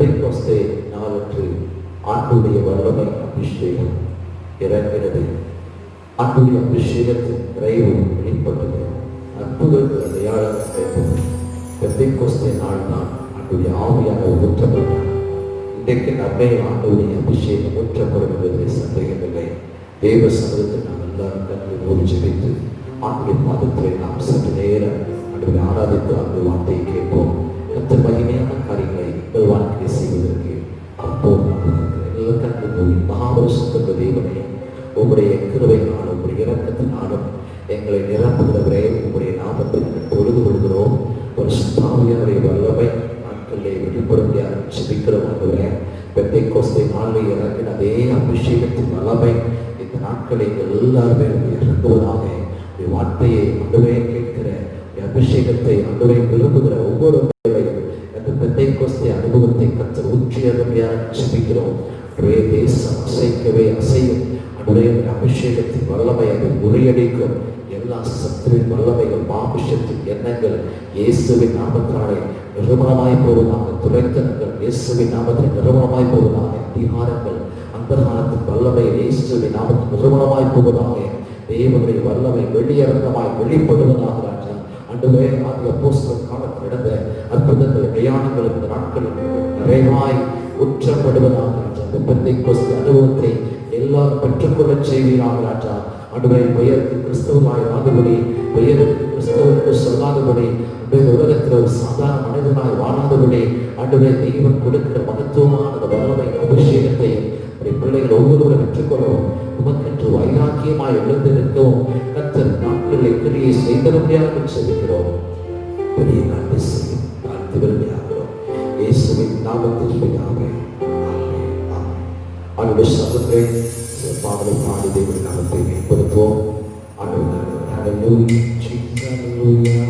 பெந்தெக்கோஸ்தே நாளன்று ஆண்டுடைய வல்லமை அபிஷேகம் இறங்கினது. ஆண்டுடைய அபிஷேகத்தின் நிறைவு வெளிப்பட்டது. அற்புதங்கள் அடையாளம் பெந்தெக்கோஸ்தே நாள் தான் ஆண்டுடைய ஆவியாக ஊற்றப்பட்டார். இன்றைக்கு நம்மை ஆண்டுடைய அபிஷேகம் ஊற்றப்படும் என்பதிலே சந்தேகமில்லை. தேவ சமூகத்தில் நாம் எல்லாரும் கண்களை மூடி ஜெபித்து ஆண்டுடைய பாதத்திலே நாம் சற்று நேரம் ஆண்டுடைய ஆராதித்து அந்த வார்த்தையை கேட்போம். கர்த்தர் மகிமையான காரியங்களை எங்கள் வாழ்க்கையை செய்வதற்கு அப்போது எல்லா கண்கள் மூடி மகாபரிசுத்த தேவனே, உங்களுடைய கிருபையினாலும் உங்களுடைய இரக்கத்தினாலும் எங்களை நிரப்புகிறவரே, உங்களுடைய நாமத்தை பொழுது கொள்கிறோம். ஒரு சுத்தாவியனுடைய வல்லமை நாட்களிலே வெளிப்படுத்தியாக ஜெபிக்கிறோம். ஆண்டவரே, பெந்தெக்கோஸ்தே நாளில் இறங்கின அதே அபிஷேகத்தின் வல்லமை இந்த நாட்களை எல்லாருமே இறங்குவதாக. வார்த்தையை ஆண்டவரே கேட்கிற அபிஷேகத்தை ஆண்டவரை விரும்புகிற ஒவ்வொரு அந்த பெந்தெக்கோஸ்தே அனுபவத்தை கர்த்தர் ஊற்றியமையாக ஜெபிக்கிறோம். தேசம் அசைக்கவே அசையும். ஆண்டவரே, அபிஷேகத்தின் வல்லமை அதை முறியடிக்கும். எல்லா சத்துருவின் வல்லமைகள், மாமிஷத்தின் எண்ணங்கள் இயேசுவின் நாமத்தாலே நிர்மலமாய் போவதாக. துரைத்தனங்கள் இயேசுவின் நாமத்தில் நிர்மலமாய் போவதாக. அதிகாரங்கள் அந்தகாரத்தின் வல்லமை இயேசுவின் நாமத்தில் நிர்மலமாய் போவதாக. தேவனுடைய வல்லமை வெளியரங்கமாய் வெளிப்படுவதாக. ராஜா ஆண்டவரே, ஆதி அப்போஸ்தலர் காலத்தில் நடந்த அற்புதங்கள் பிரயாணங்கள் இந்த நாட்களில் நிறைவாய் ஊற்றப்படுவதாக. ராஜா இந்த பெந்தெக்கோஸ்தே அனுபவத்தை எல்லாரும் பெற்றுக்கொள்ள செய்வீராக. ராஜா ஆண்டவரே, பெயருக்கு கிறிஸ்தவனாய் வாழும்படி, பெயருக்கு கிறிஸ்தவனுக்கு சொல்லாதபடி, உலகத்தில் ஒரு சாதாரண மனிதனாய் வாழாதபடி ஆண்டவரே, தெய்வம் கொடுக்கிற மகத்துவமான அந்த வல்லமை அபிஷேகத்தை பிள்ளைகள் ஒவ்வொருவரும் பெற்றுக்கொள்ளவும், உமக்கென்று வைராக்கியமாய் எழுந்திருக்கவும் கர்த்தர் நாட்களை கிரியை செய்தபடியாக செலுகிறோம். பெரிய நன்மை செய்யும் வாழ்த்து விரும்பியாகிறோம். இயேசுவின் நாமத்தில் பிதாவே, ஆமென். ஆண்டவருடைய சத்தத்தை பாடலை பாடி தேவனுடைய நாமத்தை மேம்படுத்துவோம். ஆண்டவர் ஹல்லேலூயா, ஹல்லேலூயா.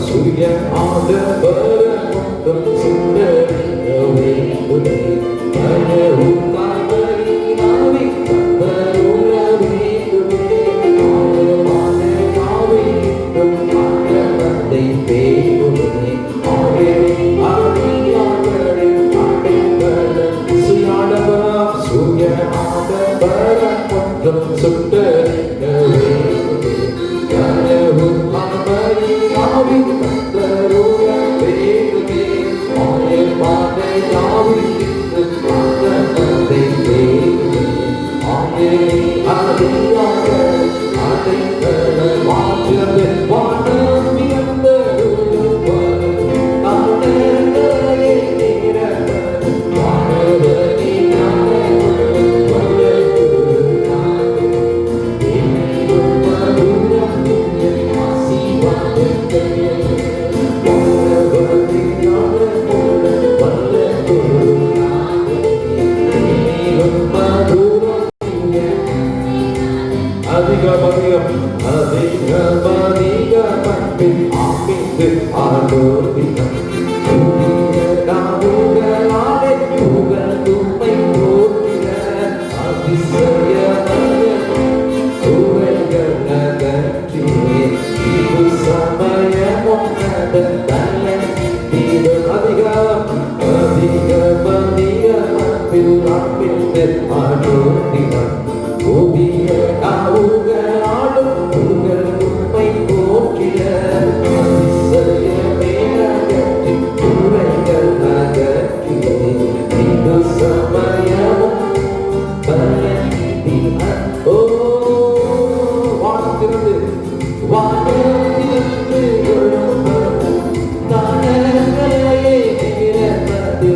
Surya Ada Barat Sunder வந்து ஆனோதினார். ஓவிய உங்களாலும் உங்கள் உண்மை போக்கிட அதிசயமே அகற்றி குறைகள் அகற்றியே இந்த சமயமும் ஓ வானத்திலிருந்து வானத்திலிருந்து தானங்களையே நிரப்பது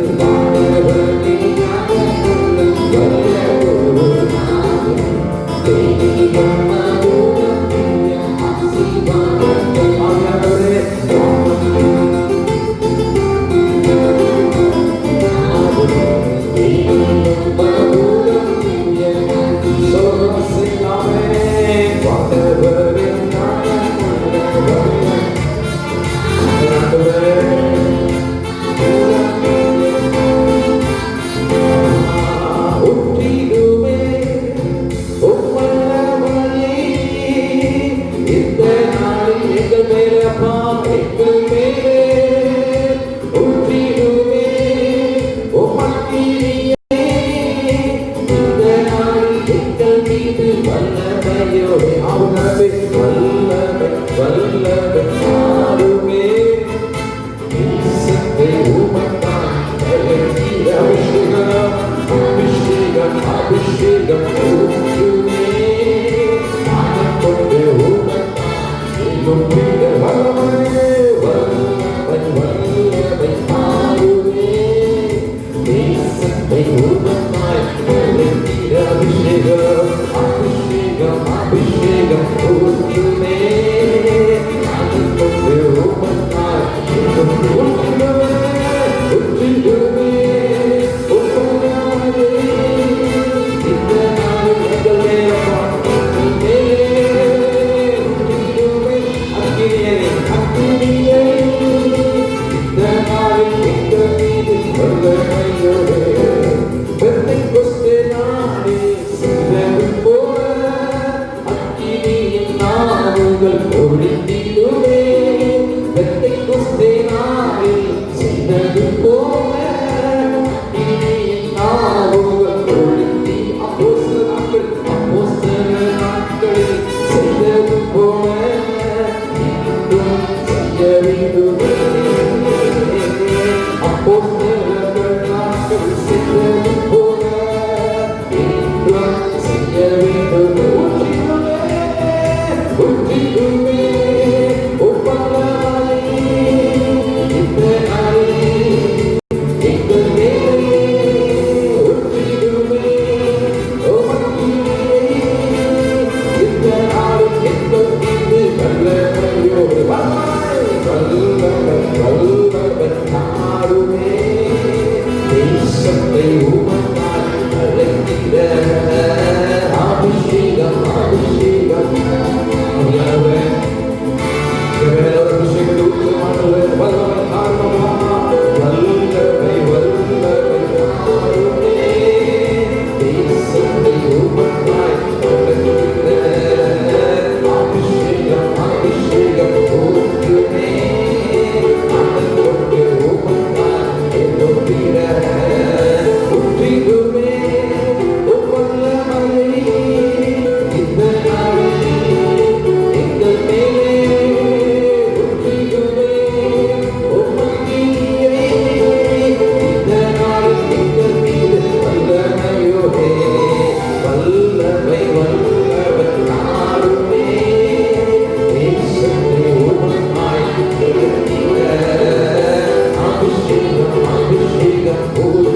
Oh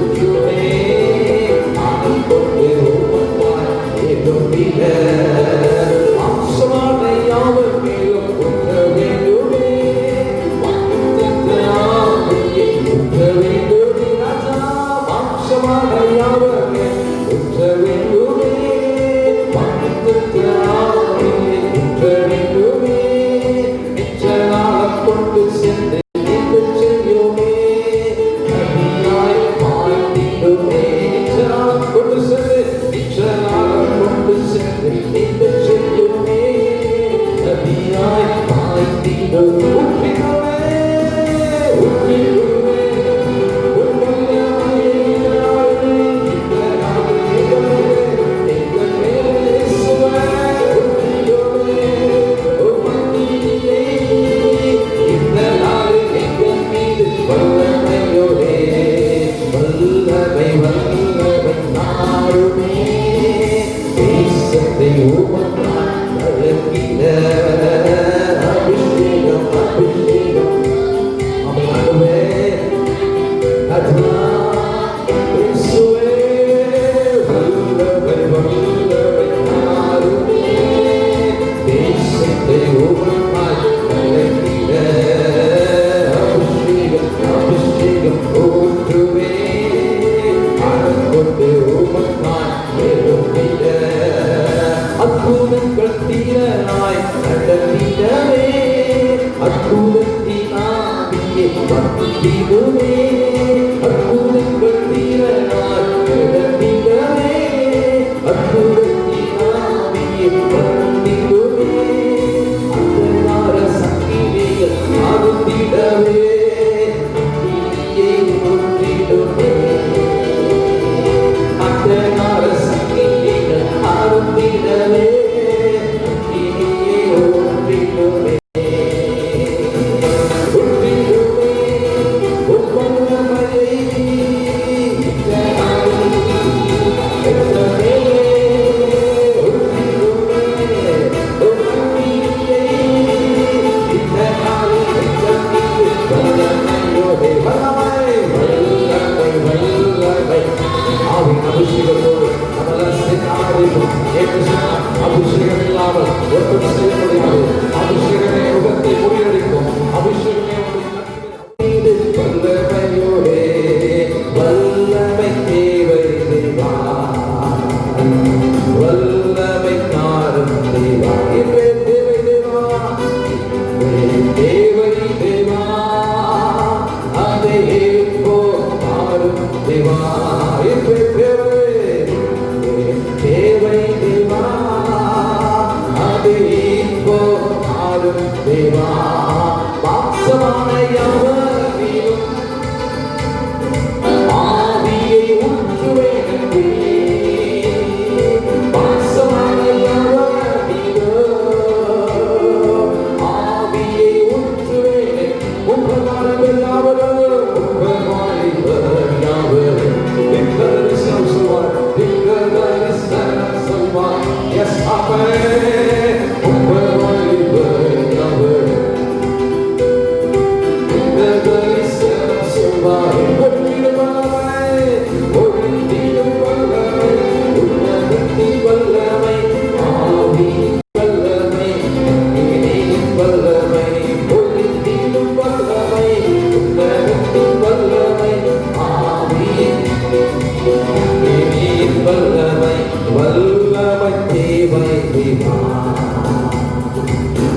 தேவா,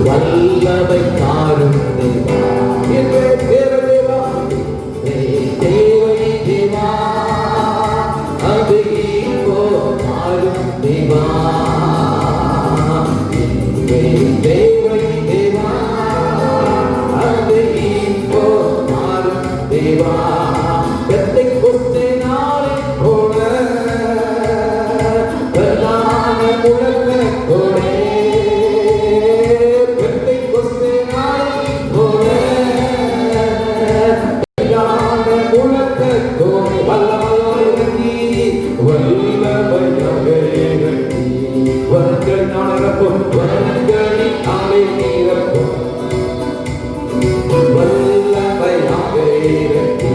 வல்லமை தாரும் தேவா, எங்கே தேவதேவா, தேவை தேவா, அது இப்போ தாரும் தேவா, எங்கே தேவை தேவா, அது இப்போ தாரும் தேவா. பெந்தைக்கோஸ்தே நாளில் போல பிரதான முழக்கத்தோடே, பெந்தைக்கோஸ்தே நாளில் போல பிரதான முழக்கத்தோடே, வல்லமையாக இறங்கி வல்லமையாக இறங்கி வரங்கள் நாளரப்பும் வரங்களின் நாளை நீரப்பும் வல்லமையாக இறங்கி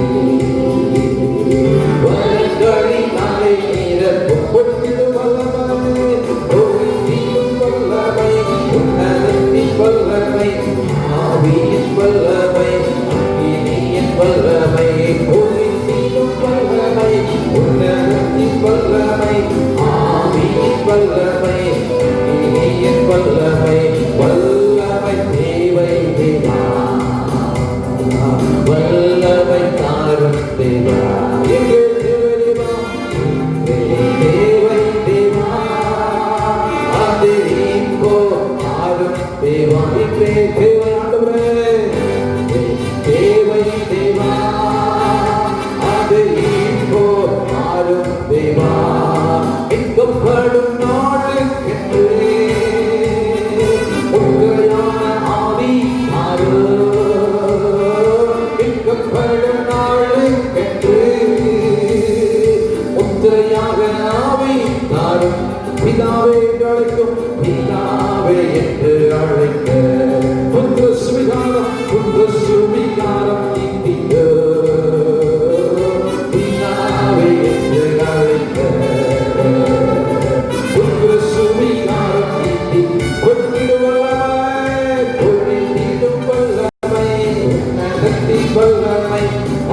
வரங்களின் நாளை நீரப்பும் பொட்டிடும் வல்லமை, பொருந்தியும் வல்லமை, உன்னதத்தின் வல்லமை, ஆவியின் வல்லமை, அக்கினியின் வல்லமை, பொருந்தியும் வல்லமை, உன்னதத்தின் வல்லமை, ஆவியின் வல்லமை, அக்கினியின் வல்லமை, வல்லமை தேவை தேவா, வல்லமை தாரும் தேவா, எங்கே தேவதேவா, தேவை தேவா, அது இப்போ தாரும் தேவா, எங்கே தேவை ஆண்டவரே, தேவை தேவா, அது இப்போ தாரும் தேவா, மீட்கப்படும் நாளுக்கென்று உண்மையான ஆவி தாரும், மீட்கப்படும் நாளுக்கென்று முத்திரையாக ஆவி தாரும், பிதாவே என்று அழைக்கும், பிதாவே என்று அழைக்க புத்திர சுவிகாரம், புத்திர சுவிகாரம் நீங்க பிதாவே என்று அழைக்க புத்திர சுவிகாரம் நீட்டி கொட்டிடும் வல்லமை, கொட்டிடும் வல்லமை, உன்னதத்தின் வல்லமை,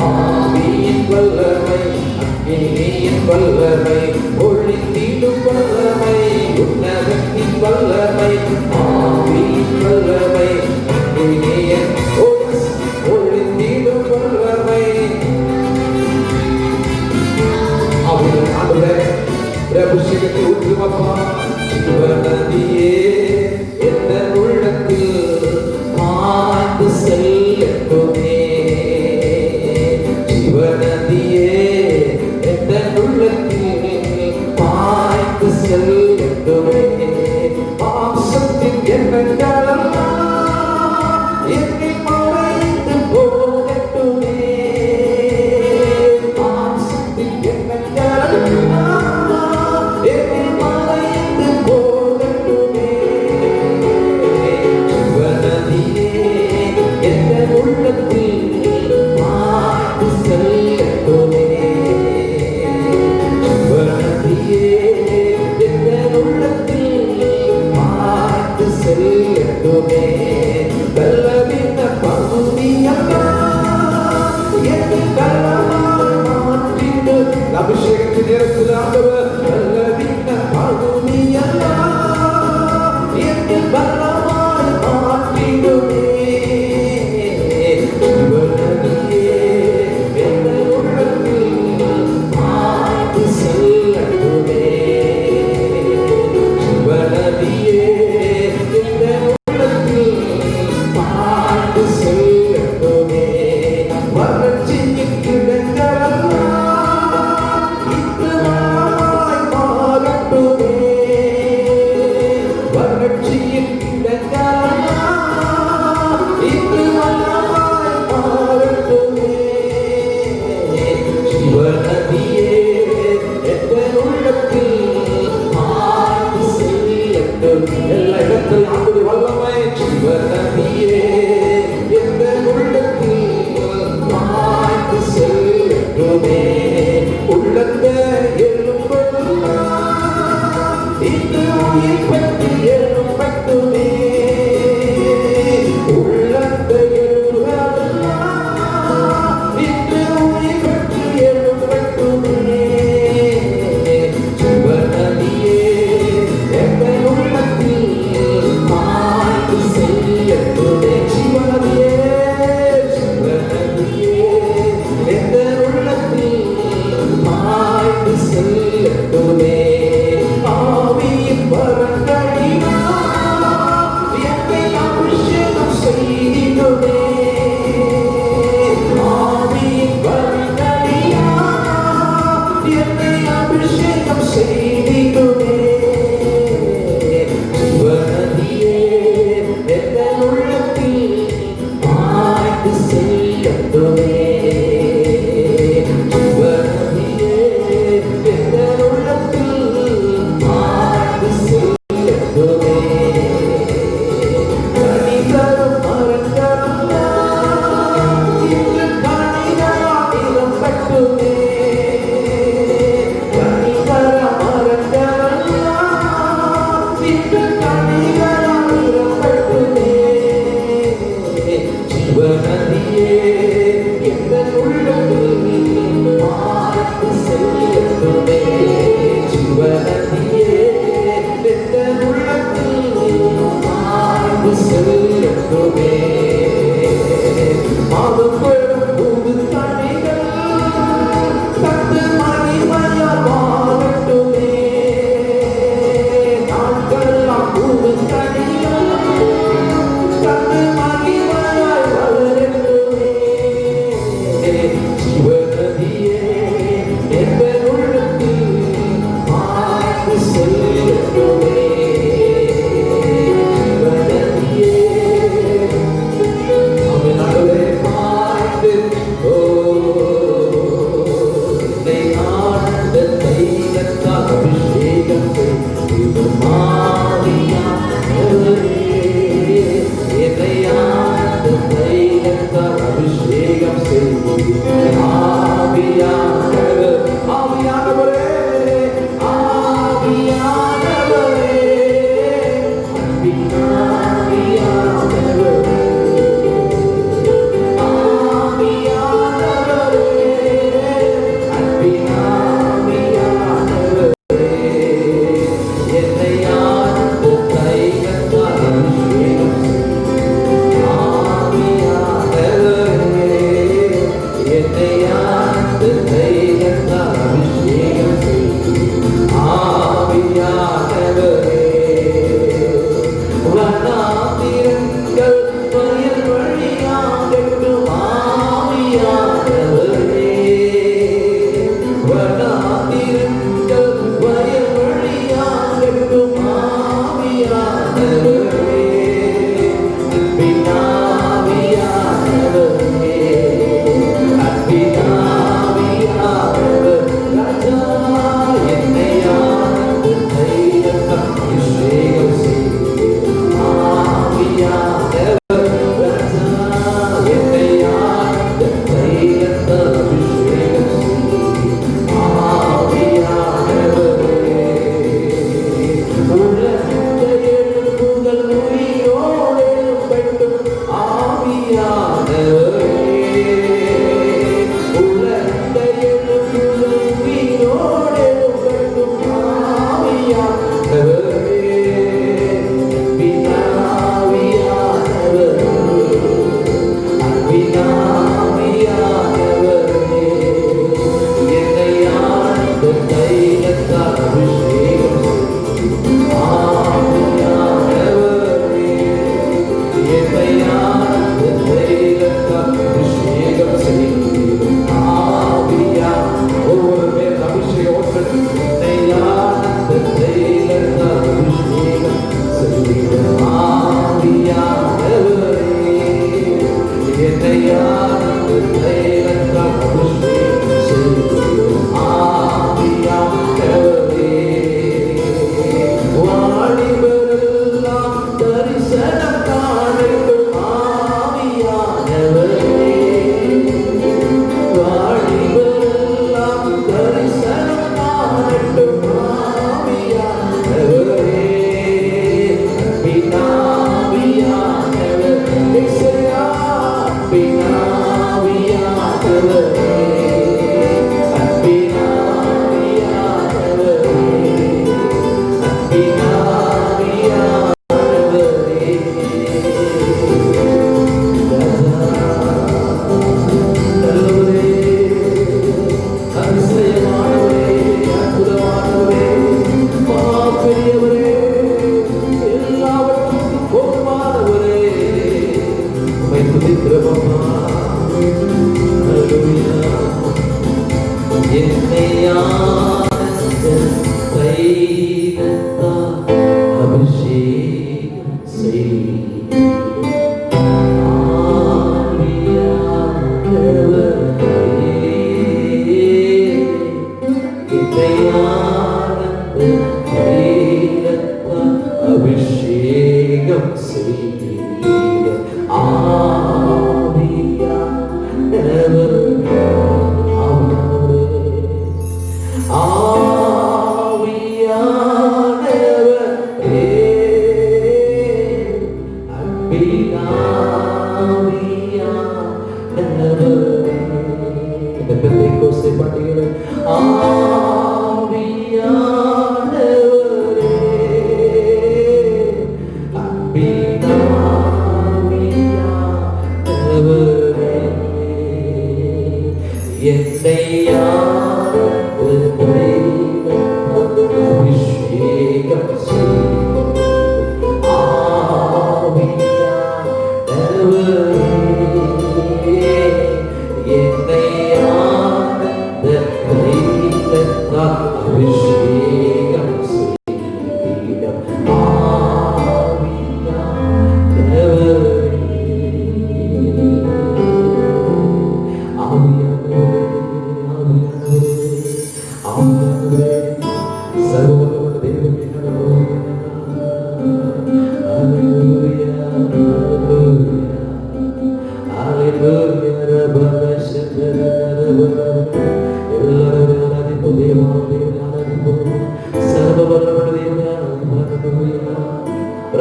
ஆவியின் வல்லமை, அக்கினியின் வல்லமை, ஒளித்திடும் வல்லமை, உன்னதத்தின் வல்லமை, ஆவியின் வல்லமை, அக்கினியின் ஒளித்திடும் வல்லமை. அவர்கள் ஆண்டவரே அபிஷேகத்தை ஊற்றுமப்பா, சிவநதியே எந்த உள்ளத்தில் பாய்ந்து செல்லட்டுமே, சிவநதியே எந்த உள்ளத்தில் பாய்ந்து செல்லட்டுமே, பாசத்தின் எண்ணங்களெல்லாம் என்னை மறைந்து போகட்டுமே, பாசத்தின் எண்ணங்களெல்லாம் என்னை மறைந்து எங்கள் உள்ளத்தில் பாய்ந்து செல்லட்டுமே. அவனாலே பாய்ந்து என்னை ஆண்ட தைலத்தால் அபிஷேகம் செய்து ஆவியானவரே, என்னை ஆண்ட தைலத்தால் அபிஷேகம் செய்து ஆவியானவரே, ஆவியானவரே, ஆவியானவரே, அன்பின் ஆவியானவரே, ஆவியானவரே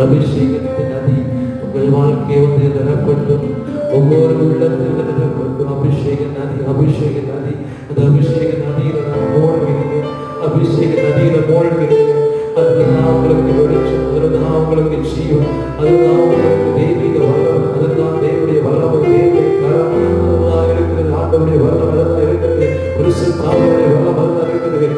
அபிஷேகத்தின் நதி உங்கள் வாழ்க்கையை நிரப்பட்டும். ஒவ்வொரு உள்ளத்தில் நிரப்பட்டும். அபிஷேக நதி, அபிஷேக நதி. அந்த அபிஷேக நதியில நான் மூழ்கிறேன். அபிஷேக நதியில மூழ்கிறேன். அதுதான் உங்களுக்கு வெளிச்சம், அதுதான் உங்களுக்கு ஜீவன், அதுதான் உங்களுக்கு தெய்வீக வல்லமை, அதுதான் தேவனுடைய வல்லமை, தேவனுடைய கரம், அதுதான் இருக்கிறது. ஆண்டவருடைய வல்லமை தான் இருக்கிறது. பரிசுத்தாவியுடைய வல்லமை தான் இருக்கிறது.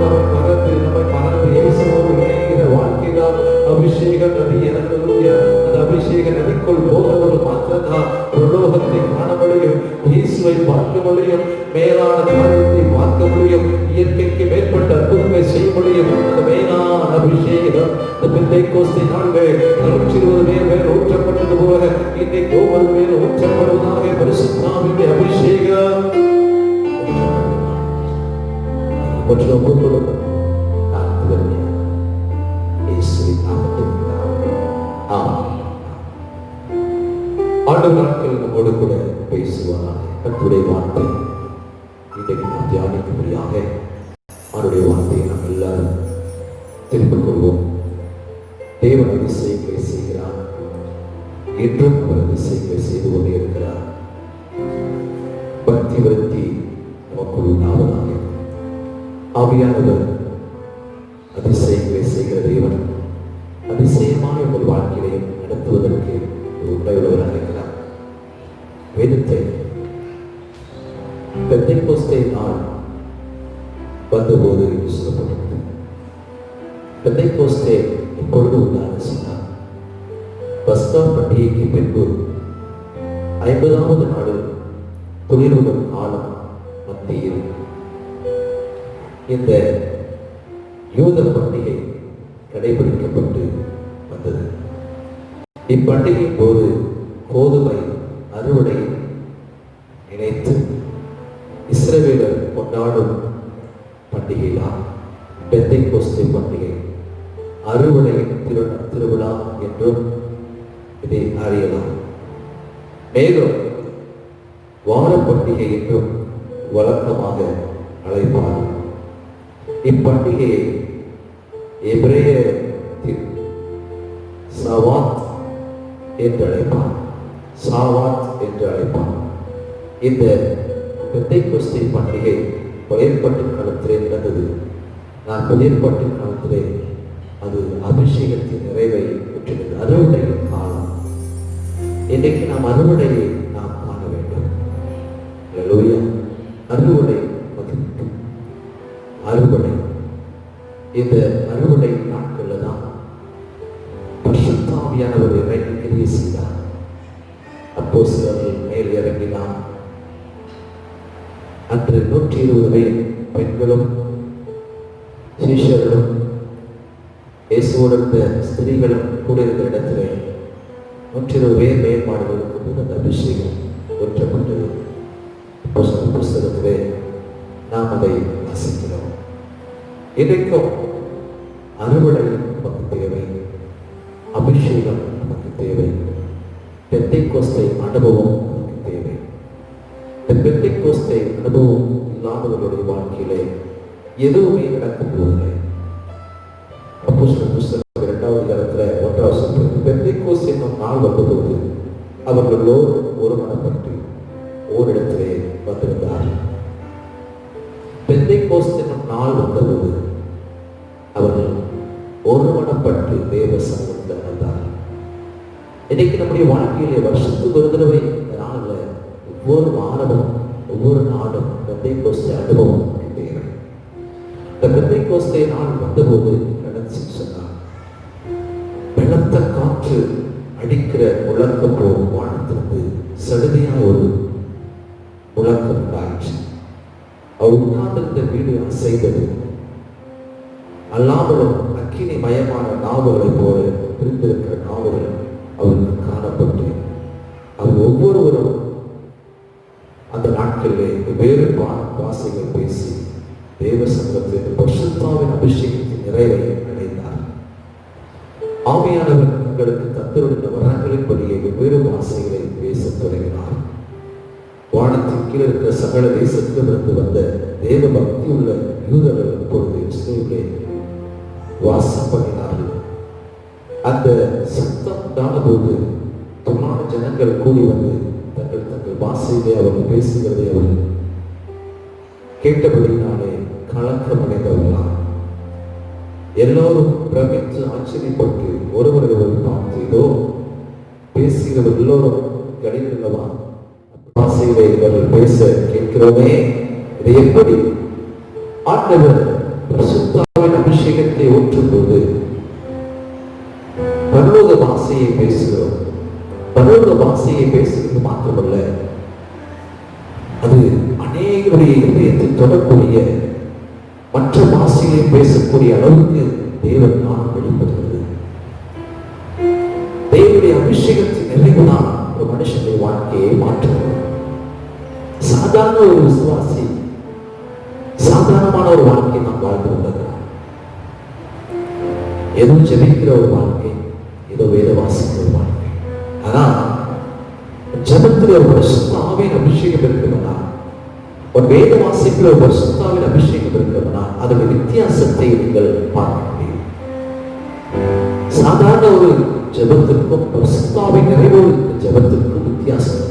நம்ம கரத்தில் நம்ம மனது இயேசுவோடு இணைகிற வாழ்க்கை தான் அபிஷேக நதி. எனக்குரிய அந்த அபிஷேக நதிக்குள் போகிறவர்கள் மாத்திரம்தான் பிரலோகத்தை காண முடியும், இயேசுவை பார்க்க முடியும், மேலான காரியத்தை பார்க்க முடியும், இயற்கைக்கு மேற்பட்ட அற்புதங்களை செய்ய முடியும். அந்த மேலான அபிஷேகம் இந்த பெந்தைக்கோஸ்தை நாள்கள் 120 பேர் ஊற்றப்பட்டது போல இன்றைக்கு ஒவ்வொரு பேர் ஊற்றப்படுவதாக பரிசுத்தாவியுடைய அபிஷேகம் ஒப்புக்கொள்ளும். ஆண்டு நாட்கள் நம்மோடு கூட பேசுவாராக. கர்த்தருடைய வார்த்தை இன்றைக்கு நாம் தியானிக்கும்படியாக அவருடைய வார்த்தையை நாம் எல்லாரும் திருப்பிக் கொள்வோம். தேவன் அதிசயங்களை செய்கிறார், என்றும் அவர் அதிசயங்களை செய்து கொண்டே இருக்கிறார். பக்தி விருத்தி நமக்குள் உண்டாவதாக. ஆவியானவர் அதிசயங்களை செய்கிற தேவன் அதிசயமான உங்கள் வாழ்க்கையையும் நடத்துவதற்கு உண்மையுள்ளவராக இருக்கிறார். வேதத்தை பெந்தைக்கோஸ்தே நாள் வந்தபோது சொல்லப்பட்டது. பெந்தைக்கோஸ்தே எப்பொழுது உண்டான சொன்னார்? பஸ்கா பண்டிகைக்கு பின்பு 50வது நாளில் துளிர்வுகள் காலம் மத்தியில் இந்த யூத பண்டிகை கடைபிடிக்கப்பட்டு வந்தது. இப்பண்டிகை போது கோதுமை அறுவடை நினைத்து இஸ்ரவேலர் கொண்டாடும் பண்டிகைதான் பெந்தைக்கோஸ்தே பண்டிகை. அறுவடை திருவிழா என்றும் இதை அறியலாம். மேலும் வார பண்டிகை என்றும் வழக்கமாக அழைப்பார். இப்பண்டிகையை எபிரேயத்தில் சாவாத் என்று அழைப்பார். சாவாத் என்று அழைப்பார். இந்த பெந்தைக்கோஸ்தே பண்டிகை பழையற்பாட்டு காலத்திலே நடந்தது. நான் பழையற்பாட்டு காலத்திலே அது அபிஷேகத்தின் நிறைவை பெற்றது. அறுவடையின் காலம். இன்றைக்கு நாம் அறுவடையை நாம் காண வேண்டும். அல்லேலூயா. அறுவடை மதிப்பு, அறுவடை. இந்த அறுவடை நாட்கள்ல தான் பரிசுத்த ஆவியானவர் இறங்கி கிரியை செய்தார். அப்போஸ்தலர்கள் மேல் இறங்கினார். அன்று 120 பேர் பெண்களும் சீஷர்களும் இயேசுவோடு ஸ்திரீகளும் கூட இருந்த இடத்துல 120 பேர் மேம்பாடுகளுக்கு முதல் அபிஷேகம் ஊற்றப்பட்டது. புஸ்தகத்திலே நாம் அதை வாசிக்கிறோம். இன்றைக்கும் அறுவடை நமக்கு தேவை, அபிஷேகம் நமக்கு தேவை, பெந்தைக்கோஸ்தே அனுபவம் நமக்கு தேவை. இந்த பெந்தைக்கோஸ்தே அனுபவம் இல்லாதவர்களுடைய வாழ்க்கையிலே எதுவுமே நடக்கும் போதில்லை. அப்போஸ்தலர் புஸ்தகம் 2வது அதிகாரத்தில் 1வது வசனத்தில் பெந்தைக்கோஸ்தே என்னும் நாள் வந்தபோது அவர்களோ ஒருமனப்பட்டு ஓரிடத்திலே வந்திருந்தார். பெந்தைக்கோஸ்தே என்னும் நாள் வந்தபோது அவர்கள் ஒருமனப்பட்டு தேவ சமூகத்தில் வந்தார். இன்னைக்கு நம்முடைய வாழ்க்கையிலே வருஷத்துக்கு ஒரு தடவை இந்த நாளில் ஒவ்வொரு வாரமும் ஒவ்வொரு நாளும் பெந்தைக்கோஸ்தே அனுபவம் தேவை. இந்த பெந்தைக்கோஸ்தே நாள் வந்தபோது நடந்துச்சு சொன்னார். பலத்த காற்று அடிக்கிற முழக்கம் போல் வானத்திற்கு சடுதியான ஒரு முழக்கம் உண்டாயிற்று. அவர் உட்கார்ந்திருந்த வீடு அசைந்தது. அல்லாமலும் அக்கினி மயமான நாவுகளை போல பிரிந்திருக்கிற நாவுகள் அவருக்கு காணப்பட்டு அவர் ஒவ்வொருவரும் அந்த நாட்களிலே வேறு பாசைகள் பேசி தேவ சங்கத்தில் பரிசுத்தாவின் அபிஷேகத்தின் நிறைவை அடைந்தார். ஆவியானவர் தங்களுக்கு தந்தருடைய வரங்களின்படியே வெவ்வேறு வாசைகளை பேசத் தொடங்கினார். வானத்தின் கீழ் இருக்கிற சகல தேசத்திலிருந்து வந்த தேவ பக்தி உள்ள யூதர்கள் இப்பொழுது இஸ்ரவேலிலே வாசம் பண்ணினார்கள். அந்த சத்தம் உண்டான போது திரளான ஜனங்கள் கூடி வந்து தங்கள் தங்கள் பாஷையிலே அவர்கள் பேசுகிறதை அவர்கள் கேட்டபடினாலே கலக்கம் அடைந்தவர்களாம். எல்லோரும் பிரமித்து ஆச்சரியப்பட்டு ஒருவரை பார்த்து, இதோ பேசுகிற எல்லோரும் கடினல்லவா, பாஷையிலே இவர்கள் பேச கேட்கிறோமே, இது எப்படி? ஆண்டவர் பரிசுத்தாவின் அபிஷேகத்தை ஊற்றும் போது பரலோக பாஷையை பேசுகிறோம். பரலோக பாஷையை பேசுகிறது மாத்திரமல்ல, அது அநேகருடைய இதயத்தை தொடரக்கூடிய மற்ற பாஷையை பேசக்கூடிய அளவுக்கு தேவன் ஞானம் வெளிப்படுகிறது. தேவனுடைய அபிஷேகத்தின் நிறைவுதான் ஒரு மனுஷனுடைய வாழ்க்கையை மாற்றுகிறது. சாதாரண ஒரு விசுவாசி சாதாரணமான ஒரு வாழ்க்கை நாம் வாழ்ந்து கொண்டிருக்கிறோம். ஏதோ ஜெபிக்கிற ஒரு வாழ்க்கை, ஏதோ வேத வாசிக்கிற ஒரு வாழ்க்கை. ஆனா ஜபத்தில் ஒரு பரிசுத்தாவின் அபிஷேகம் இருக்கிறவனா, ஒரு வேத வாசிக்கிற ஒரு பரிசுத்தாவின் அபிஷேகம் இருக்கிறவனா, அதோட வித்தியாசத்தை நீங்கள் பார்க்க முடியும். சாதாரண ஒரு ஜபத்திற்கும் பரிசுத்தாவின் நிறைவோடு ஜபத்திற்கும் வித்தியாசம்.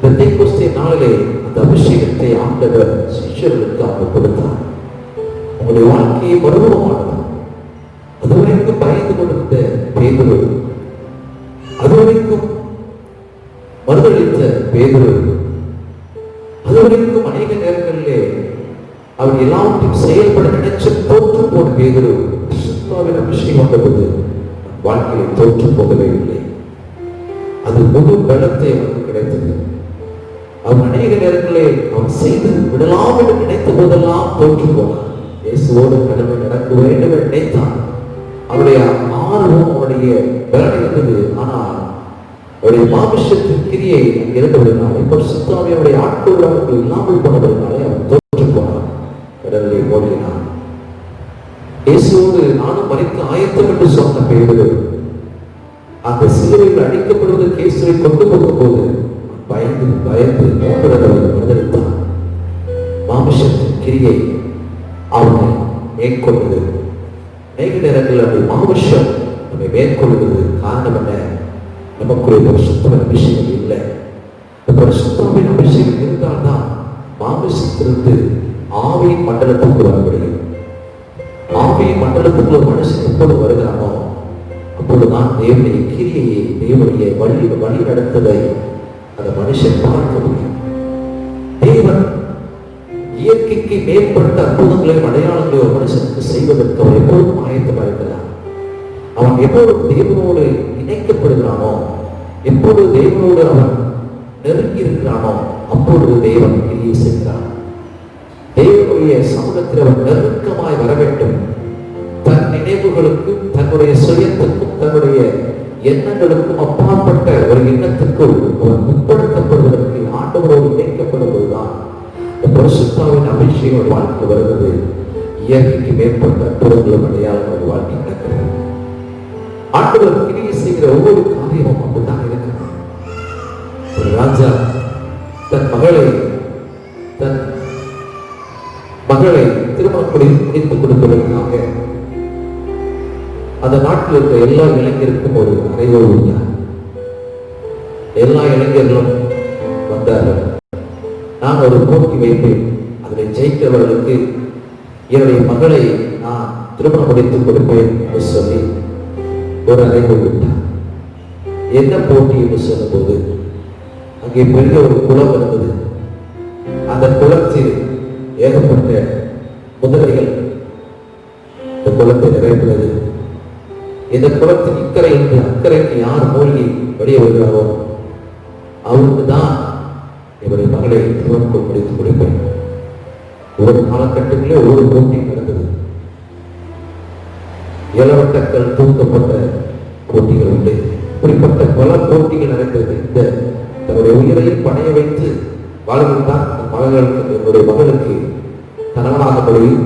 பெந்தேகோஸ்தே நாளிலே அந்த அபிஷேகத்தை ஆண்டவர் சிஷ்யர்களுக்கு அவர் கொடுத்தார். உங்களுடைய வாழ்க்கையை மறுபடியும் அதுவரைக்கும் பயந்து கொண்டிருந்த பேதுரு, அதுவரைக்கும் மறுதளித்த பேதுரு, அதுவரைக்கும் அநேக நேரங்களிலே அவர் எல்லாவற்றையும் செயல்பட நினைச்சு தோற்று போன பேதுரு, பரிசுத்தாவின் அபிஷேகம் வந்தபோது வாழ்க்கையை தோற்று போகவே இல்லை. அது முழு பலத்தை அவருக்கு கிடைத்தது. அவன் அநேக நேரங்களே அவன் செய்து விடலாம் என்று நினைத்த போதெல்லாம் தோற்று போனான். இயேசுவோடு கடமை நடக்க வேண்டும் என்று நினைத்தான். அவருடைய ஆர்வம் அவருடைய பலன் இருந்தது. ஆனால் அவருடைய மாமிஷத்தின் கிரியை இருந்தவர்களாலே, பரிசுத்தாவியுடைய ஆட்கொள்ளாமல் இல்லாமல் போனவர்களாலே அவன் தோற்று போனான், கடலிலே மூழ்கினான். இயேசுவோடு நானும் மரிக்க ஆயத்தம் என்று சொன்ன பேதுரு அந்த சிலுவையில் அடிக்கப்படுவதற்கு இயேசுவை கொண்டு போகும் போது பயந்து பயந்து மறுதளித்தான். மாமிஷத்தின் கிரியை அவனை மேற்கொண்டது. அநேக நேரங்கள் அந்த மாமிஷம் நம்மை மேற்கொள்வது காரணம் என்ன? நமக்குரிய பரிசுத்தவின் அபிஷேகம் இல்லை. பரிசுத்தவின் அபிஷேகம் இருந்தால்தான் மாமிஷத்திலிருந்து ஆவியின் மண்டலத்துக்கு வர முடியும். ஆவியின் மண்டலத்துக்கு ஒரு மனுஷன் எப்போது வருகிறானோ அப்பொழுதுதான் தேவனுடைய கிரியையை, தேவனுடைய வழி நடத்ததை அந்த மனுஷன் பார்க்க முடியும். தேவன் இயற்கைக்கு மேற்பட்ட அற்புதங்களையும் அடையாளங்களை ஒரு மனுஷனுக்கு செய்வதற்கு அவன் எப்பொழுதும் ஆயத்தமாக இருக்கிறான். அவன் எப்பொழுது தேவனோடு இணைக்கப்படுகிறானோ, எப்பொழுது தேவனோடு அவன் நெருங்கி இருக்கிறானோ அப்பொழுது தேவன் கிரியை செய்கிறான். தேவனுடைய சமூகத்தில் அவன் நெருக்கமாய் வர வேண்டும். தன் நினைவுகளுக்கும் தன்னுடைய சுயத்துக்கும் தன்னுடைய எண்ணங்களுக்கும் அப்பாற்பட்ட ஒரு எண்ணத்துக்குள் அவன் உட்படுத்தப்படுவதற்கு ஆண்டவரோடு இணைக்கப்படுவதுதான் பரிசுத்தாவின் அபிஷேகம் வாழ்க்கை வருகிறது. இயற்கைக்கு மேற்பட்ட அற்புதங்களும் அடையாளம் வாழ்க்கை நடக்கிறது. ஆண்டவர் கிரியை செய்கிற ஒவ்வொரு காரியமும் அப்படித்தான் இருக்கிறது. ஒரு ராஜா தன் மகளை திருமணம் முடித்துக் கொடுப்பதற்காக அந்த நாட்டில் இருக்க எல்லா இளைஞருக்கும் ஒரு அறையோடு இருந்தார். எல்லா இளைஞர்களும் வந்தார்கள். நான் ஒரு போட்டி வைப்பேன், அதில் ஜெயிக்கிறவர்களுக்கு என்னுடைய மகளை நான் திருமணம் முடித்துக் கொடுப்பேன் என்று சொல்லி ஒரு அறையோடு விட்டார். என்ன போட்டி என்று சொல்லும்போது அங்கே பெரிய ஒரு குளம் இருந்தது. அந்த குளத்தில் ஏகப்பட்ட முதலைகள் இந்த குளத்தை நிறைந்துள்ளது. இந்த குளத்தின் இக்கரையிலிருந்து அக்கறைக்கு யார் மூழ்கி வெளியே வருகிறாரோ அவருக்கு தான் இவருடைய மகளை திருமணம் முடித்துக் கொடுப்பேன். ஒரு காலகட்டத்திலே ஒரு போட்டி நடந்தது. இளவட்டங்கள் தூக்கப்பட்ட போட்டிகள் உண்டு. இப்படிப்பட்ட பல போட்டிகள் நடந்தது. இந்த தன்னுடைய உயிரையும் பணைய வைத்து வாழ்கின்றான் என்னுடைய மகளுக்கு கணவனாக முடியும்.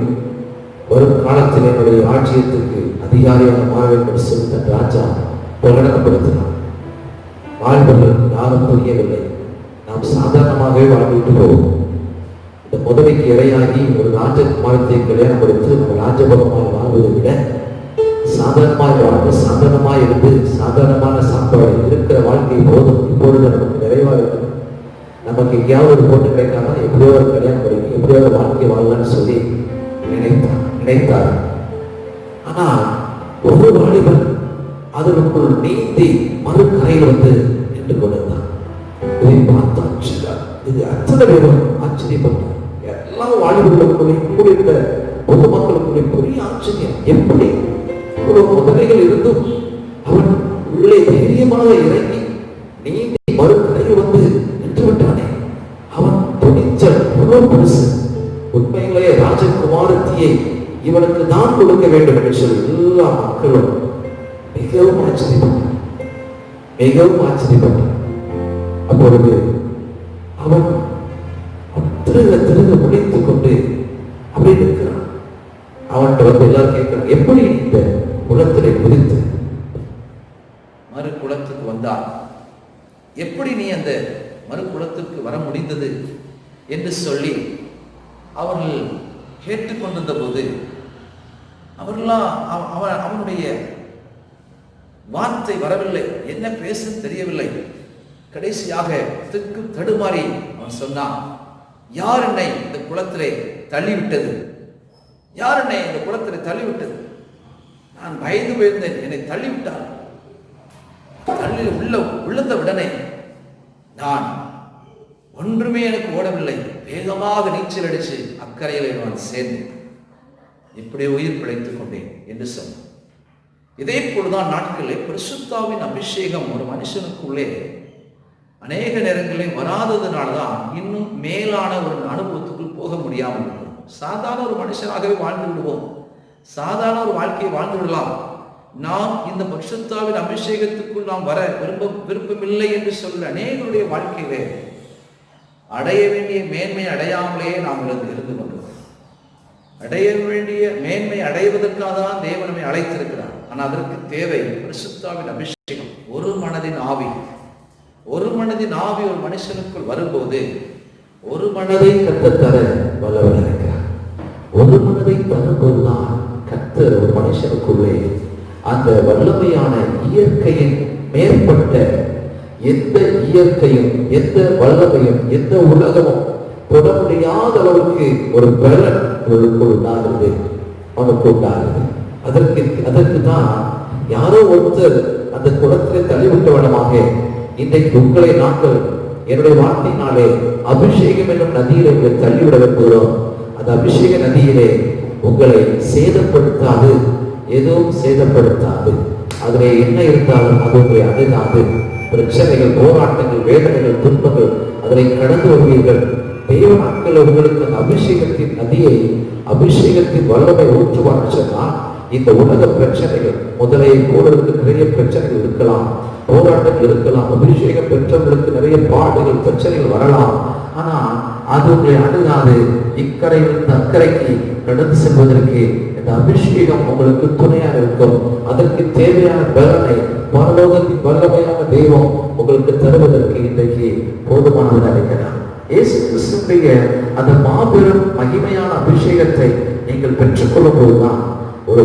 வரும் காலத்தில் என்னுடைய ஆட்சியத்துக்கு அதிகாரியாக மாற வேண்டும் சொல்லி தன் ராஜா பிரகடனப்படுத்தினார். வாழ்வர்கள் யாரும் புரியவில்லை. நாம் சாதாரணமாகவே வாழ்ந்துட்டு போவோம். இந்த முதலைக்கு இரையாகி ஒரு ராஜகுமாரத்தை கல்யாணம் கொடுத்து நம்ம ராஜபகமாக வாழ்வதை விட சாதாரணமாய் வாழ்ந்து சாதாரணமாய் இருந்து சாதாரணமான சாப்பாடு இருக்கிற வாழ்க்கை போதும், இப்பொழுது நமக்கு நிறைவா இருக்கு, நமக்கு எங்கேயாவது ஒரு பொண்ணு கிடைக்காம எப்படியோ ஒரு கல்யாணம் படிக்கும், எப்படியோ ஒரு வாழ்க்கை வாழலாம்னு சொல்லி நினைத்தார். ஆனா ஒரு வாலிபன் அதற்குள் நீந்தி மறுக்கரையில் வந்து நின்று கொண்டிருந்தான். இதை பார்த்து இது அத்தனை பேரும் ஆச்சரியப்பட்டார். எல்லா வாலிபர்களுக்குள்ளே கூடியிருந்த பொதுமக்களுக்குள்ளே பெரிய ஆச்சரியம். எப்படி ஒரு முதலைகள் இருந்தும் அவன் உள்ளே தைரியமாக இறங்கி நீந்தி மறுக்கரையில் வந்து நின்று விட்டானே, அவன் துணிச்சல் எவ்வளவு பெருசு. உண்மையிலேயே ராஜகுமாரத்தியை இவனுக்கு தான் கொடுக்க வேண்டும் என்று சொல்லி எல்லா மக்களும் மிகவும் ஆச்சரியப்பட்டார். அப்பொழுது அவன் திருக முடித்துக் கொண்டு அப்படி இருக்கிறான். அவன்கிட்ட வந்து எல்லாரும் கேட்கிறான், எப்படி இந்த குளத்திலே குதித்து மறு குளத்துக்கு வந்தால், எப்படி நீ அந்த மறு குளத்துக்கு வர முடிந்தது என்று சொல்லி அவர்கள் கேட்டுக்கொண்டிருந்த போது அவனுடைய வார்த்தை வரவில்லை, என்ன பேச தெரியவில்லை. கடைசியாக திக்கு தடுமாறி அவன் சொன்னான், யார் என்னை இந்த குளத்திலே தள்ளிவிட்டது? யார் என்னை இந்த குளத்திலே தள்ளிவிட்டது? நான் பயந்து போயிருந்தேன், என்னை தள்ளிவிட்டார். தள்ளி உள்ளந்த உடனே நான் ஒன்றுமே எனக்கு ஓடவில்லை, வேகமாக நீச்சல் அடிச்சு அக்கறையில் நான் சேர்ந்தேன், இப்படி உயிர் பிழைத்துக் கொண்டேன் என்று சொன்னான். இதே போலதான் நாட்களில் பரிசுத்தாவின் அபிஷேகம் ஒரு மனுஷனுக்குள்ளே அநேக நேரங்களில் வராததுனால்தான் இன்னும் மேலான ஒரு அனுபவத்துக்குள் போக முடியாமல் இருக்கும். சாதாரண ஒரு மனுஷனாகவே வாழ்ந்து விடுவோம், சாதாரண ஒரு வாழ்க்கையை வாழ்ந்து விடலாம். நாம் இந்த பரிசுத்தாவின் அபிஷேகத்துக்குள் நாம் வர விருப்பமில்லை என்று சொல்ல அநேகருடைய வாழ்க்கையிலே அடைய வேண்டிய மேன்மை அடையாமலே நாம் இருந்து கொண்டிருக்கிறோம். அடைய வேண்டிய மேன்மை அடைவதற்காக தான் தேவன் நம்மை அழைத்திருக்கிறார். ஆனால் அதற்கு தேவை பரிசுத்தாவின் அபிஷேகம். ஒரு மனதின் ஆவி ஒரு மனுஷனுக்குள் வரும்போது ஒரு மனதை கத்தர வல்லவர் இருக்கிறார். ஒரு மனதை தரும்போதுதான் கத்தர் ஒரு மனுஷனுக்குள்ளே அந்த வல்லமையான இயற்கையின் மேற்பட்ட எந்த இயற்கையும் எந்த வல்லமையும் எந்த உலகமும் தொட முடியாத அளவுக்கு ஒரு பலன் அவனுக்கு உண்டாகுது. அதற்கு தான் யாரோ ஒருத்தர் அந்த குளத்திலே தள்ளிவிட்டவனமாக இன்றைக்கு உங்களை நாங்கள் என்னுடைய வார்த்தையினாலே அபிஷேகம் என்னும் நதியிலே உங்களை தள்ளிவிட விரும்புகிறோம். அந்த அபிஷேக நதியிலே உங்களை சேதப்படுத்தாது, எதுவும் சேதப்படுத்தாது. அதிலே என்ன இருந்தாலும் அது உங்களை அணுகாது. பிரச்சனைகள், போராட்டங்கள், வேதனைகள், துன்பங்கள் அதனை கடந்து வருவீர்கள். தெய்வ நாட்கள் உங்களுக்கு அந்த அபிஷேகத்தின் நதியை, அபிஷேகத்தின் வல்லமை ஊற்றுவான்னு சொன்னால் இந்த உலக பிரச்சனைகள், முதலையை போடுறதுக்கு நிறைய பிரச்சனைகள் இருக்கலாம், போராட்டங்கள் இருக்கலாம், அபிஷேகம் பெற்றவர்களுக்கு நிறைய பாடுகள், பிரச்சனைகள் வரலாம். ஆனா அது உங்களை அணுகாது. இக்கரையிலிருந்து அக்கறைக்கு கடந்து செல்வதற்கு இந்த அபிஷேகம் உங்களுக்கு துணையாக இருக்கும். அதற்கு தேவையான பலனை பரலோகத்தின் வல்லமையான தெய்வம் உங்களுக்கு தருவதற்கு இன்றைக்கு போதுமானதாக இருக்கிறார். இயேசு கிறிஸ்துவினுடைய அந்த மாபெரும் மகிமையான அபிஷேகத்தை நீங்கள் பெற்றுக்கொள்ளும் போதுதான் ஒரு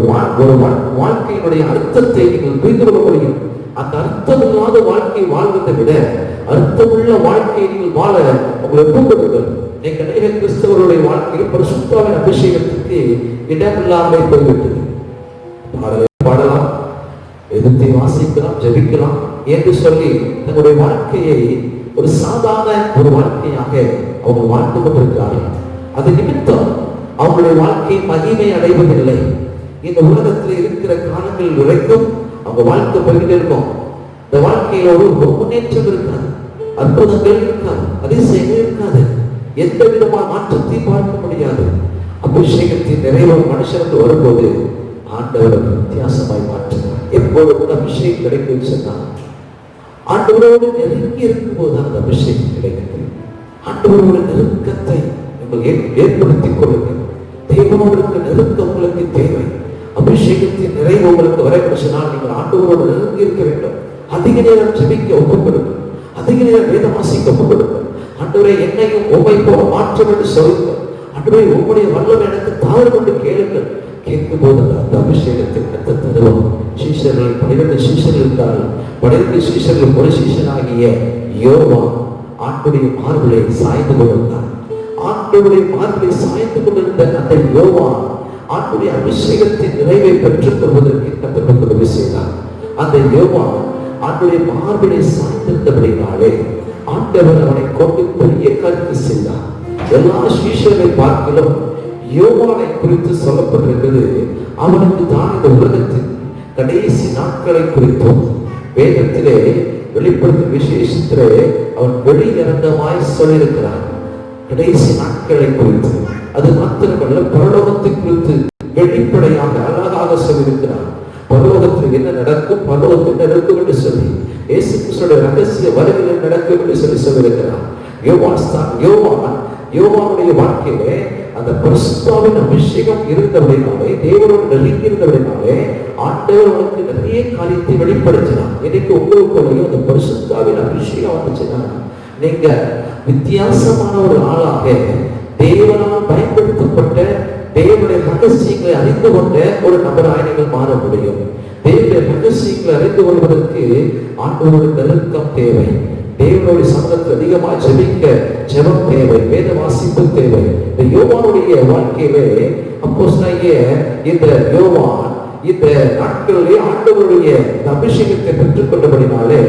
வாழ்க்கையினுடைய அர்த்தத்தை நீங்கள் புரிந்து கொள்ள முடியும். அந்த அர்த்தமில்லாத வாழ்க்கையை வாழ்வதை விட அர்த்தமுள்ள வாழ்க்கையை நீங்கள் வாழ உங்களை ஒப்புக்கொடுங்கள். நீங்கள் அநேக கிறிஸ்தவர்களுடைய வாழ்க்கையில் பரிசுத்தாவின் அபிஷேகத்துக்கு இடமில்லாமல் போய்விட்டது. பாடலாம், எதிர்த்தை வாசிக்கலாம், ஜெபிக்கலாம் என்று சொல்லி தங்களுடைய வாழ்க்கையை ஒரு சாதாரண ஒரு வாழ்க்கையாக அவங்க வாழ்ந்து கொண்டிருக்கிறார்கள். அது நிமித்தம் அவங்களுடைய வாழ்க்கை மகிமை அடைவதில்லை. இந்த உலகத்தில் இருக்கிற காலங்கள் வரைக்கும் அவங்க வாழ்க்கை போய்கிட்டே இருக்கும். இந்த வாழ்க்கையில ஒரு முன்னேற்றம் இருக்காது, அற்புதங்கள் இருக்காது, அதிசயங்கள் இருக்காது, எந்த விதமான மாற்றத்தையும் பார்க்க முடியாது. அபிஷேகத்தின் நிறைவு மனுஷனுக்கு வரும்போது ஆண்டவர் வித்தியாசமாய் மாற்றுகிறார். எப்பொழுது அபிஷேகம் கிடைக்கும் சொன்னார், ஆண்டவரோடு நெருங்கி இருக்கும் போது அந்த அபிஷேகம் கிடைக்கிறது. ஆண்டவரோட நெருக்கத்தை நீங்கள் ஏற்படுத்திக் கொள்ளுங்கள். தெய்வனோடு நெருக்கம் உங்களுக்கு தேவை. அபிஷேகத்தின் நிறைவு உங்களுக்கு வரைபடினால் நீங்கள் ஆண்டவரோடு நெருங்கி இருக்க வேண்டும். அதிக நேரம் ஜெபிக்க ஒப்புக்கொடுங்கள், அதிக நேரம் வேதம் வாசிக்க ஒப்புக்கொடுங்கள். ஆண்டவரை என்னையும் உண்மை போல மாற்றம் என்று சொல்லுங்கள். ஆண்டவரை உங்களுடைய வல்லமை எனக்கு தாழ் கொண்டு கேளுங்கள். கேட்க ஜெபிக்கும் போது அந்த அபிஷேகத்தை கத்த தருவோம். சீஷர்கள் 12 சீஷர்கள் இருந்தார்கள். 12 சீஷர்கள் ஒரு சீஷனாகிய யோவான் ஆண்டுடைய மார்பிலை சாய்ந்து கொண்டிருந்தார். ஆண்டுடைய மார்பிலை சாய்ந்து கொண்டிருந்த அந்த யோவான் ஆண்டுடைய அபிஷேகத்தின் நிறைவை பெற்றுக் கொள்வதற்கு கத்தருக்கு உதவி செய்தார். அந்த யோவான் ஆண்டுடைய மார்பிலை சாய்ந்திருந்தபடினாலே ஆண்டவர் அவனை கொண்டு பெரிய கருத்து செய்தார். எல்லா சீஷர்களை பார்க்கலும் யோவானை குறித்து சொல்லப்பட்டிருக்கிறது. அவனுக்கு தான் இந்த உலகத்தின் கடைசி நாட்களை குறித்தும் வேதத்திலே வெளிப்படுத்தும் விசேஷத்திலே அவன் வெளியரங்கமாய் சொல்லியிருக்கிறான். கடைசி நாட்களை குறித்து, அது மாத்திரமல்ல பரலோகத்தை குறித்து வெளிப்படையாக அழகாக சொல்லியிருக்கிறான். பரலோகத்தில் என்ன நடக்கும், பரலோகத்தில் நடக்கும் என்று சொல்லி இயேசு கிறிஸ்துவின் ரகசிய வருகையில் நடக்கும் என்று சொல்லியிருக்கிறான். யோவானுடைய வாழ்க்கையிலே அந்த பரிசுத்தாவின் அபிஷேகம் இருந்தபடினாலே, தேவனோடு நெருங்கி இருந்தபடினாலே ஆண்டவர் அவனுக்கு நிறைய காரியத்தை வெளிப்படுத்தினார். இன்னைக்கு உங்களுக்குள்ளேயும் அந்த பரிசுத்தாவின் அபிஷேகம் வந்துச்சுன்னா நீங்க வித்தியாசமான ஒரு ஆளாக, தேவனால் பயன்படுத்தப்பட்ட தேவனுடைய ரகசியங்களை அறிந்து கொண்ட ஒரு நபராய் நீங்கள் மாற முடியும். தேவனுடைய ரகசியங்களை அறிந்து கொள்வதற்கு ஆண்டவருடைய நெருக்கம் தேவை. தேவனுடைய சமூகத்தில் அதிகமாக ஜெபிக்க ஜெபம் தேவை, வேத வாசிப்பு தேவை. இந்த யோவானுடைய வாழ்க்கையிலே அப்போஸ்தலனாகிய இந்த யோவான் இந்த நாட்களிலே ஆண்டவருடைய அபிஷேகத்தை பெற்றுக் கொண்டபடினாலே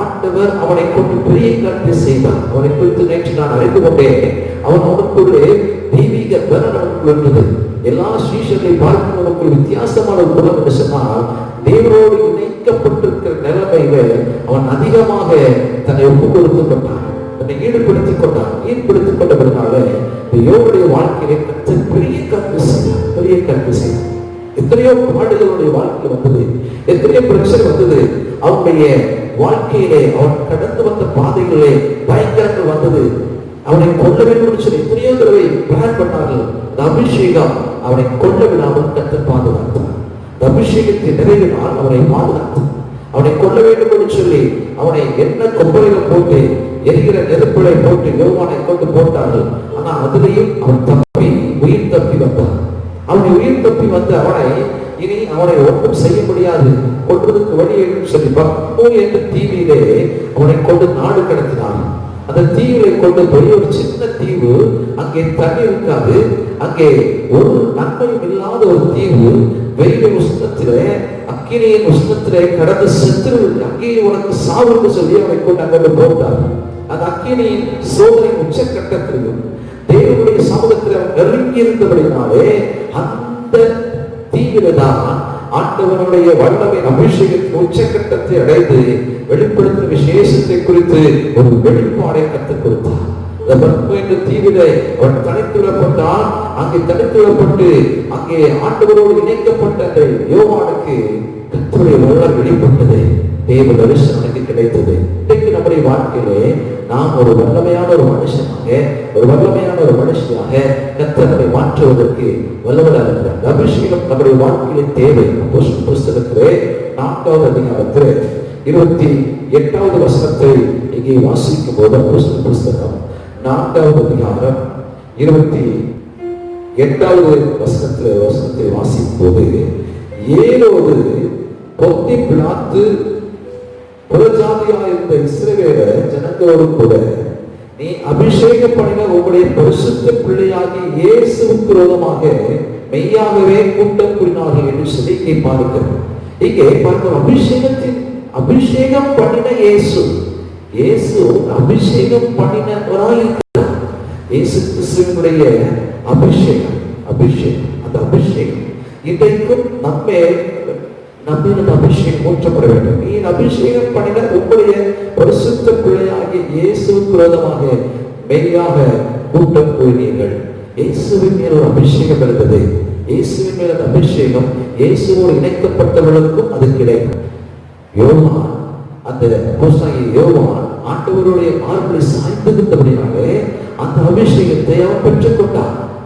ஆண்டவர் அவனை கொண்டு பெரிய காரியத்தை செய்தார். அவனை குறித்து நேற்று நான் அறிந்து கொண்டேன். அவனுக்குள்ளே தெய்வீக பலன் அவனுக்குள் இருந்தது. எல்லா சீஷர்களை பார்க்கிறவனுக்குள் வித்தியாசமான ஒரு குணம் என்று சொன்னால், தேவனோடு இணைக்கப்பட்டிருக்கிற நிலைமையில அவன் அதிகமாக தன்னை ஒப்புக் கொடுத்துக் கொண்டான், தன்னை ஈடுபடுத்திக் கொண்டான். ஈடுபடுத்திக் கொண்டபடினால யோவானுடைய வாழ்க்கையிலே கர்த்தர் பெரிய காரியத்தை செய்தார், பெரிய காரியத்தை செய்தார். எத்தனையோ பாடுகளுடைய வாழ்க்கை வந்தது, எத்தனையோ பிரச்சனை வந்தது. அவனுடைய வாழ்க்கையிலே அவன் கடந்து வந்த பாதைகளிலே பயங்கரங்கள் வந்தது. அவனை கொல்ல வேண்டும் சொல்லி எத்தனையோ தடவை பிளான் பண்ணார்கள். அபிஷேகம் அவனை கொல்ல விடாமல் கர்த்தர் பாதுகாத்தார். அபிஷேகத்தின் நிறைவினால் அவனை பாதுகாத்தார். அவனை கொல்ல வேண்டும் என்று சொல்லி அவனை என்ன கொப்பரையில போட்டு எரிகிற நெருப்புகளை போட்டு யோவானை கொண்டு போட்டார்கள். ஆனா அதிலையும் அவன் தப்பி உயிர் தப்பி வந்தான். அவனை உயிர் தப்பி வந்து அவனை ஒன்றும் செய்ய முடியாது, கொள்வதற்கு வழி என்று சொல்லி பக்மோ என்ற தீவிலே அவனை கொண்டு நாடு கடத்தினான். அந்த தீவிலை கொண்டு போய் ஒரு சின்ன தீவு, அங்கே தண்ணி இருக்காது, அங்கே ஒரு நன்மையும் இல்லாத ஒரு தீவு, வெயில் உஷ்ணத்திலே அக்கினியின் உஷ்ணத்திலே கடந்து சென்று அங்கேயே உனக்கு சாவுன்னு சொல்லி அவனை கொண்டு அங்கே போட்டார். அந்த அக்கினியின் சோதனை உச்சக்கட்டத்திலும் தேவனுடைய சமூகத்தில் அவன் நெருங்கி இருந்தபடினாலே அந்த தீவிரதான் ஆண்டவனுடைய வல்லமை அபிஷேகத்தின் உச்சக்கட்டத்தை அடைந்து வெளிப்படுத்தும் விசேஷத்தை குறித்து ஒரு வெளிப்பாடை கற்றுக் கொடுத்தார். தீவிலே அவன் தனித்துவிடப்பட்டான். அங்கே தனித்துவிடப்பட்டு அங்கே ஆண்டவரோடு இணைக்கப்பட்ட அந்த யோவானுக்கு கர்த்தருடைய வல்லமை வெளிப்பட்டது, தேவ தரிசனத்துக்கு கிடைத்தது. இன்றைக்கு நம்முடைய வாழ்க்கையிலே நாம் ஒரு வல்லமையான ஒரு மனுஷனாக, ஒரு வல்லமையான ஒரு மனுஷியாக கர்த்தரை மாற்றுவதற்கு வல்லவராக இருக்கிறார். அபிஷேகம் நம்முடைய வாழ்க்கையிலே தேவை. அப்போஸ்தலர் புஸ்தகத்திலே 4வது அதிகாரத்திலே 28வது வசனத்தை இங்கே வாசிக்கும் போது, அப்போஸ்தலர் புஸ்தகம் 4வது அதிகாரம் 28வது வசனத்தை வாசிக்கும் போது, ஏரோது பொத்தி பிலாத்து புறஜாதியாக இருந்த இஸ்ரவேல ஜனங்களோடு கூட நீ அபிஷேகம் பண்ணின உங்களுடைய பரிசுத்த பிள்ளையாகி இயேசுவுக்கு விரோதமாக மெய்யாகவே கூட்டம் கூறினார்கள் என்று சொல்லி இங்கே பார்க்கிறோம். இங்கே பார்க்கிறோம், அபிஷேகம் பண்ணின இயேசு அபிஷேகம் பண்ணினவராய் இருக்கிறார். இயேசு கிறிஸ்துவினுடைய அபிஷேகம் அந்த அபிஷேகம் இன்றைக்கும் நம்மின் அபிஷேகம் ஊற்றப்பட வேண்டும். நீ அபிஷேகம் பண்ணின உங்களுடைய பரிசுத்த பிள்ளையாகிய இயேசுவுக்கு விரோதமாக மெய்யாக கூட்டம் கூறினீர்கள். இயேசுவின் மேல் ஒரு அபிஷேகம் இருந்தது. இயேசுவின் மேல் அந்த அபிஷேகம் இயேசுவோடு இணைக்கப்பட்டவர்களுக்கும் அது கிடைக்கும். யோவான் ஆண்டவருடைய மார்பிலை சாய்ந்திருந்தபடினாலே அந்த அபிஷேகத்தை அவன்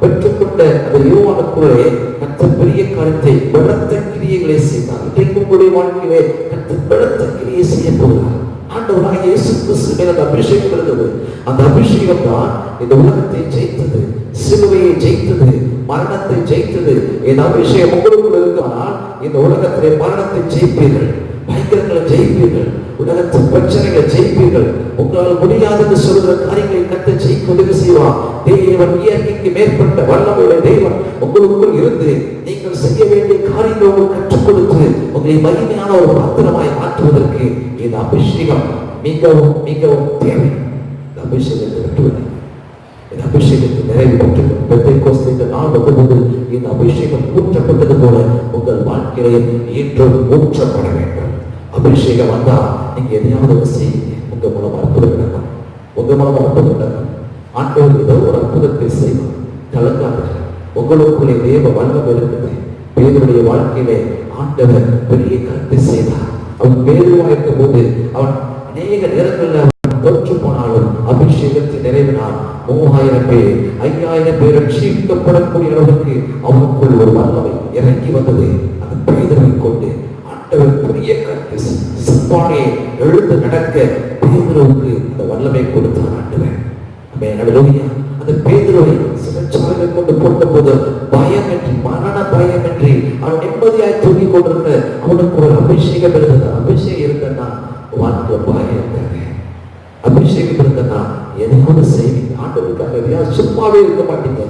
பெற்றுக்கொண்ட அந்த யோவானுக்குள்ளே கர்த்தர் பெரிய காரியத்தை, பலத்த கிரியைகளை செய்தார். இன்றைக்கு உங்களுடைய வாழ்க்கையிலே கர்த்தர் பலத்த கிரியை செய்ய போகிறார். ஆண்டவராகிய இயேசு கிறிஸ்து மேல் அந்த அபிஷேகம் இருந்தது. அந்த அபிஷேகம் தான் இந்த உலகத்தை ஜெயித்தது, சிலுவையை ஜெயித்தது, மரணத்தை ஜெயித்தது இந்த அபிஷேகம் உங்களுக்குள் இருக்குமானால் இந்த உலகத்திலே மரணத்தை ஜெயிப்பீர்கள், பயங்கரங்களை ஜெயிப்பீர்கள், உலகத்தின் பிரச்சனைகளை ஜெயிப்பீர்கள். உங்களால் முடியாது என்று சொல்கிற காரியங்களை கத்த ஜெயிக்க உதவி செய்வார். தேவன் இயற்கைக்கு மேற்பட்ட வல்லமையுடைய தேவன் உங்களுக்குள் இருந்து நீங்கள் செய்ய வேண்டிய காரியங்களை உங்களுக்கு கற்றுக் கொடுத்து உங்களை மகிமையான ஒரு பாத்திரமாய் மாற்றுவதற்கு இந்த அபிஷேகம் மிகவும் மிகவும் தேவை. இந்த அபிஷேகத்தை விட்டுவிட, இந்த அபிஷேகத்தை நிறைவு பெற்று பெந்தைக்கோஸ்து இந்த நாள் வந்தபோது இந்த அபிஷேகம் ஊற்றப்பட்டது போல உங்கள் வாழ்க்கையிலே இன்றும் ஊற்றப்பட வேண்டும். அபிஷேகம் வந்தா நீங்க எதையாவது செய்யுங்க. உங்க மூலம் அற்புதம் நடக்கும், உங்க மூலம் அற்புதம் நடக்கும். ஆண்டவர் ஏதோ ஒரு அற்புதத்தை செய்வார். கலங்காதீர்கள், உங்களுக்குள்ளே தேவ வல்லமை இருக்குது. பேதுருடைய வாழ்க்கையிலே ஆண்டவர் பெரிய கருத்தை செய்தார். அவன் பேதுருவா இருக்கும் போது அவன் அநேக நேரங்களில் தோற்று போனாலும் அபிஷேகத்தை நிறைவினார். 3000 பேர் 5000 பேர் ரட்சிக்கப்படக்கூடிய அளவுக்கு அவனுக்குள் ஒரு வல்லமை இறங்கி வந்தது. அது பேதுருவை கொண்டு ஆண்டவர் பெரிய கருத்தை சிப்பானே எழுந்து நடக்க பேதுருவுக்கு அந்த வல்லமை கொடுத்தார் ஆண்டவர். அந்த பேதுருவை சிறைச்சாலையை கொண்டு போட்ட போது பயமின்றி, மரண பயமின்றி அவன் நிம்மதியாய் தூங்கிக் கொண்டிருந்த அவனுக்கு ஒரு அபிஷேகம் இருந்தது. அபிஷேகம் இருந்தனா வாழ்க்கை பயம் இருக்காங்க. அபிஷேகம் இருந்தனா எதையாவது செய்வீங்க. ஆண்டவருக்காக எதையாவது சும்மாவே இருக்க மாட்டீங்க,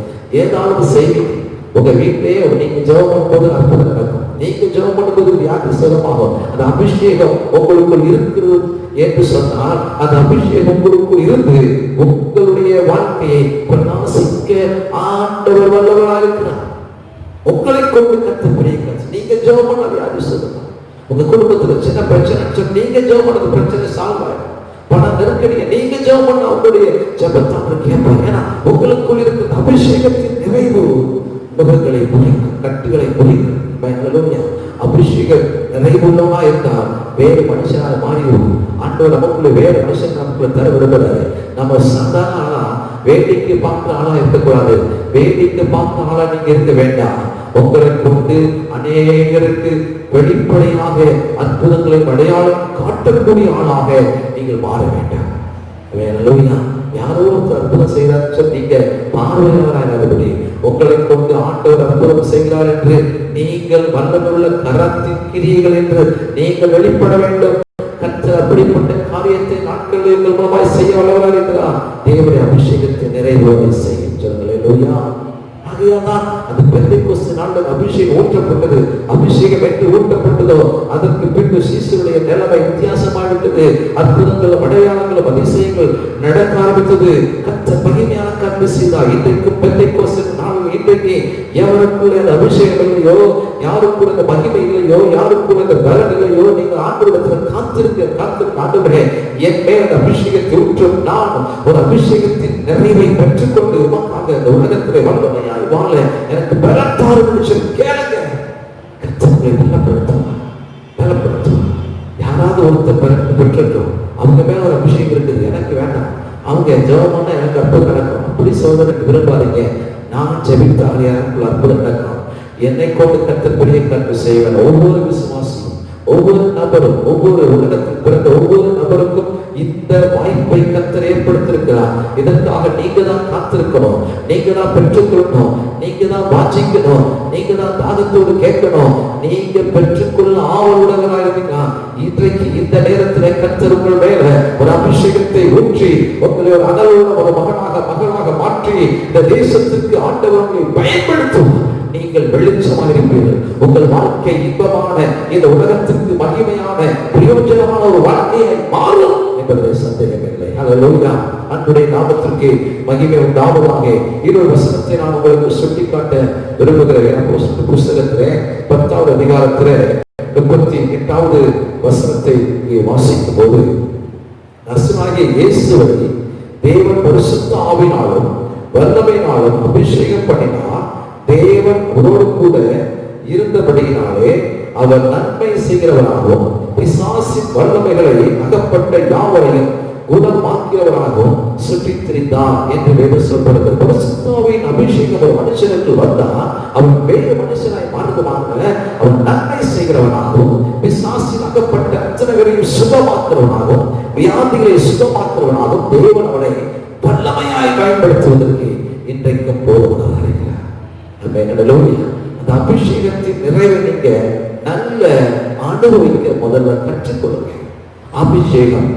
ஏதாவது செய்வீங்க. உங்க வீட்டிலேயே நீங்க ஜெபம் பண்ணும்போது அற்புதம் நடக்கும். நீங்க ஜெபம் பண்ணும்போது வியாதி சுகமாகும். அந்த அபிஷேகம் உங்களுக்குள் இருக்கிறது என்று சொன்னால் அந்த அபிஷேகம் உங்களுக்குள் இருந்து உங்களுடைய வாழ்க்கையை பிரகாசிக்க ஆண்டவர் வல்லவராக இருக்கிறார். உங்களை கொண்டு கற்றுப்படுங்க. நீங்க ஜெபம் பண்ண வியாதி சுகமா, உங்க குடும்பத்துல சின்ன பிரச்சனை நீங்க ஜெபம் பண்ணது பிரச்சனை சால்வ் ஆகும். பண நெருக்கடியை நீங்க ஜெபம் பண்ண உங்களுடைய ஜெபத்தை கேட்பாங்க. ஏன்னா உங்களுக்குள் இருக்கிற அபிஷேகத்தின் நிறைவு முகங்களை புரிக்கும், கட்டுகளை புரிக்கும். அபிஷேகம் நிறைவுள்ளவனா இருந்தால் வேறு மனுஷனாக மாறிடுவோம். ஆண்டவர் நமக்குள்ள வேறு மனுஷன் நமக்குள்ள தர விரும்புகிறாரு. நம்ம சாதாரண ஆளா வேடிக்கை பார்க்கிற ஆளா இருக்கக்கூடாது. வேடிக்கை பார்க்கிற ஆளா நீங்க இருக்க வேண்டாம். உங்களை கொண்டு அநேகருக்கு வெளிப்படையாக அற்புதங்களை அடையாளம் காட்டக்கூடிய ஆளாக நீங்கள் மாற வேண்டாம். யாரோ அற்புதம் செய்கிறார் சொன்னீங்க, பார்வையாளராக உங்களை கொண்டு ஆண்டவர் அற்புதம் செய்கிறார் என்று நீங்கள் வல்லமுள்ள கரத்தின் கிரியைகள் என்று நீங்கள் வெளிப்பட வேண்டும். கர்த்தர் அப்படிப்பட்ட காரியத்தை நாட்களில் எங்கள் மூலமாய் செய்ய வல்லவராக இருக்கிறார். தேவனுடைய அபிஷேகத்தை நிறைவேற செய்யும் சொல்லுங்க. ஆகையால்தான் அது பெந்தைக்கோஸ்து நாளில் அபிஷேகம் ஊற்றப்பட்டது. அபிஷேகம் என்று ஊற்றப்பட்டதோ அதற்கு பின்பு சீசருடைய நிலைமை வித்தியாசமாகிவிட்டது. அற்புதங்களும் அடையாளங்களும் அதிசயங்கள் நடக்க ஆரம்பித்தது. கர்த்தர் மகிமையான காரியத்தை செய்தார். இன்றைக்கு பெந்தைக்கோஸ்து நாளில் இன்றைக்கு எவருக்குள்ள அந்த அபிஷேகம் இல்லையோ, யாருக்குள்ள அந்த மகிமை இல்லையோ, யாருக்குள்ள அந்த பலன் இல்லையோ, நீங்கள் ஆண்டவரிடத்தில் காத்திருக்க ஆண்டவரே என் மேல் அந்த அபிஷேகத்தை ஊற்றும். நான் ஒரு அபிஷேகத்தின் நிறைவை பெற்றுக்கொண்டு உமக்காக இந்த உலகத்திலே வல்லமையாய் வாழ எனக்கு பலத்தாரும் சொல்லி கேளுங்க. கர்த்தரை பலப்படுத்தும். யாராவது ஒருத்தர் பெற்றோம், அவங்க மேல ஒரு அபிஷேகம் இருக்குது, எனக்கு வேண்டாம். அவங்க ஜெபம் பண்ணா எனக்கு அற்புதம் நடக்கும் அப்படி சொல்றதுக்கு விரும்பாதீங்க. நான் ஜெபித்தால் எனக்குள்ள அற்புதம் நடக்கும். என்னை கொண்டு கர்த்தருடைய கற்பு செய்வேன். ஒவ்வொரு விசுவாசியும், ஒவ்வொரு நபரும், ஒவ்வொரு உலகத்தில் பிறந்த ஒவ்வொரு நபருக்கும் இந்த வாய்ப்பை கர்த்தர் ஏற்படுத்தியிருக்கிறார். இதற்காக நீங்க தான் காத்திருக்கணும், நீங்க தான் பெற்றுக்கொள்ளணும், நீங்க தான் வாசிக்கணும், நீங்க தான் தாகத்தோடு கேட்கணும். நீங்க பெற்றுக்கொள்ள ஆவலுடனாக இருக்கீங்க. இன்றைக்கு இந்த நேரத்தில் கர்த்தர் உங்கள் மேல ஒரு அபிஷேகத்தை ஊற்றி உங்களை ஒரு அனலுள்ள ஒரு மகனாக மாற்றி இந்த தேசத்துக்கு ஆண்டவர்களை பயன்படுத்தும். நீங்கள் வெளிச்சமாக இருப்பீர்கள். உங்கள் வாழ்க்கை இன்பமான, இந்த உலகத்திற்கு மகிமையான, பிரயோஜனமான ஒரு வாழ்க்கையை மாறும் என்பதை சந்தேகமில்லை. அல்லேலூயா. அன்றைய நாமத்திற்கு மகிமை உண்டாவதாக. இன்னொரு வசனத்தை நான் உங்களுக்கு சுட்டிக்காட்ட விரும்புகிறேன். புஸ்தகத்திலே 10வது அதிகாரத்திலே 38வது வசனத்தை வாசிக்கும் போது, நசரேயனாகிய இயேசுவை தேவன் பரிசுத்த ஆவியினாலும் வல்லமையினாலும் அபிஷேகம் பண்ணினார். தேவன் அவரோடு கூட இருந்தபடியினாலே அவர் நன்மை செய்கிறவராகவும் பிசாசின் வல்லமைகளை அகப்பட்ட யாவரையும் குணமாக்கியவராகவும் சுற்றித் திரிந்தார் என்று வேதம் சொல்கிறது. பரிசுத்தாவின் அபிஷேகம் ஒரு மனுஷனுக்கு வந்தா அவன் வேறு மனுஷனாய் மாறுவதாக, அவன் நன்மை செய்கிறவனாகவும் பிசாசின் அகப்பட்ட அத்தனைகளையும் சுகமாக்குறவனாகவும் வியாதிகளை சுகமாக்குறவனாகவும் தேவன் அவனை வல்லமையாய் பயன்படுத்துவதற்கு இன்றைக்கும் போதுவதாக இருக்கிறார். அந்த அபிஷேகத்தின் நிறைவை நீங்க நல்ல அனுபவிக்க முதல்ல கற்றுக்கொள்ளுங்க. அபிஷேகம்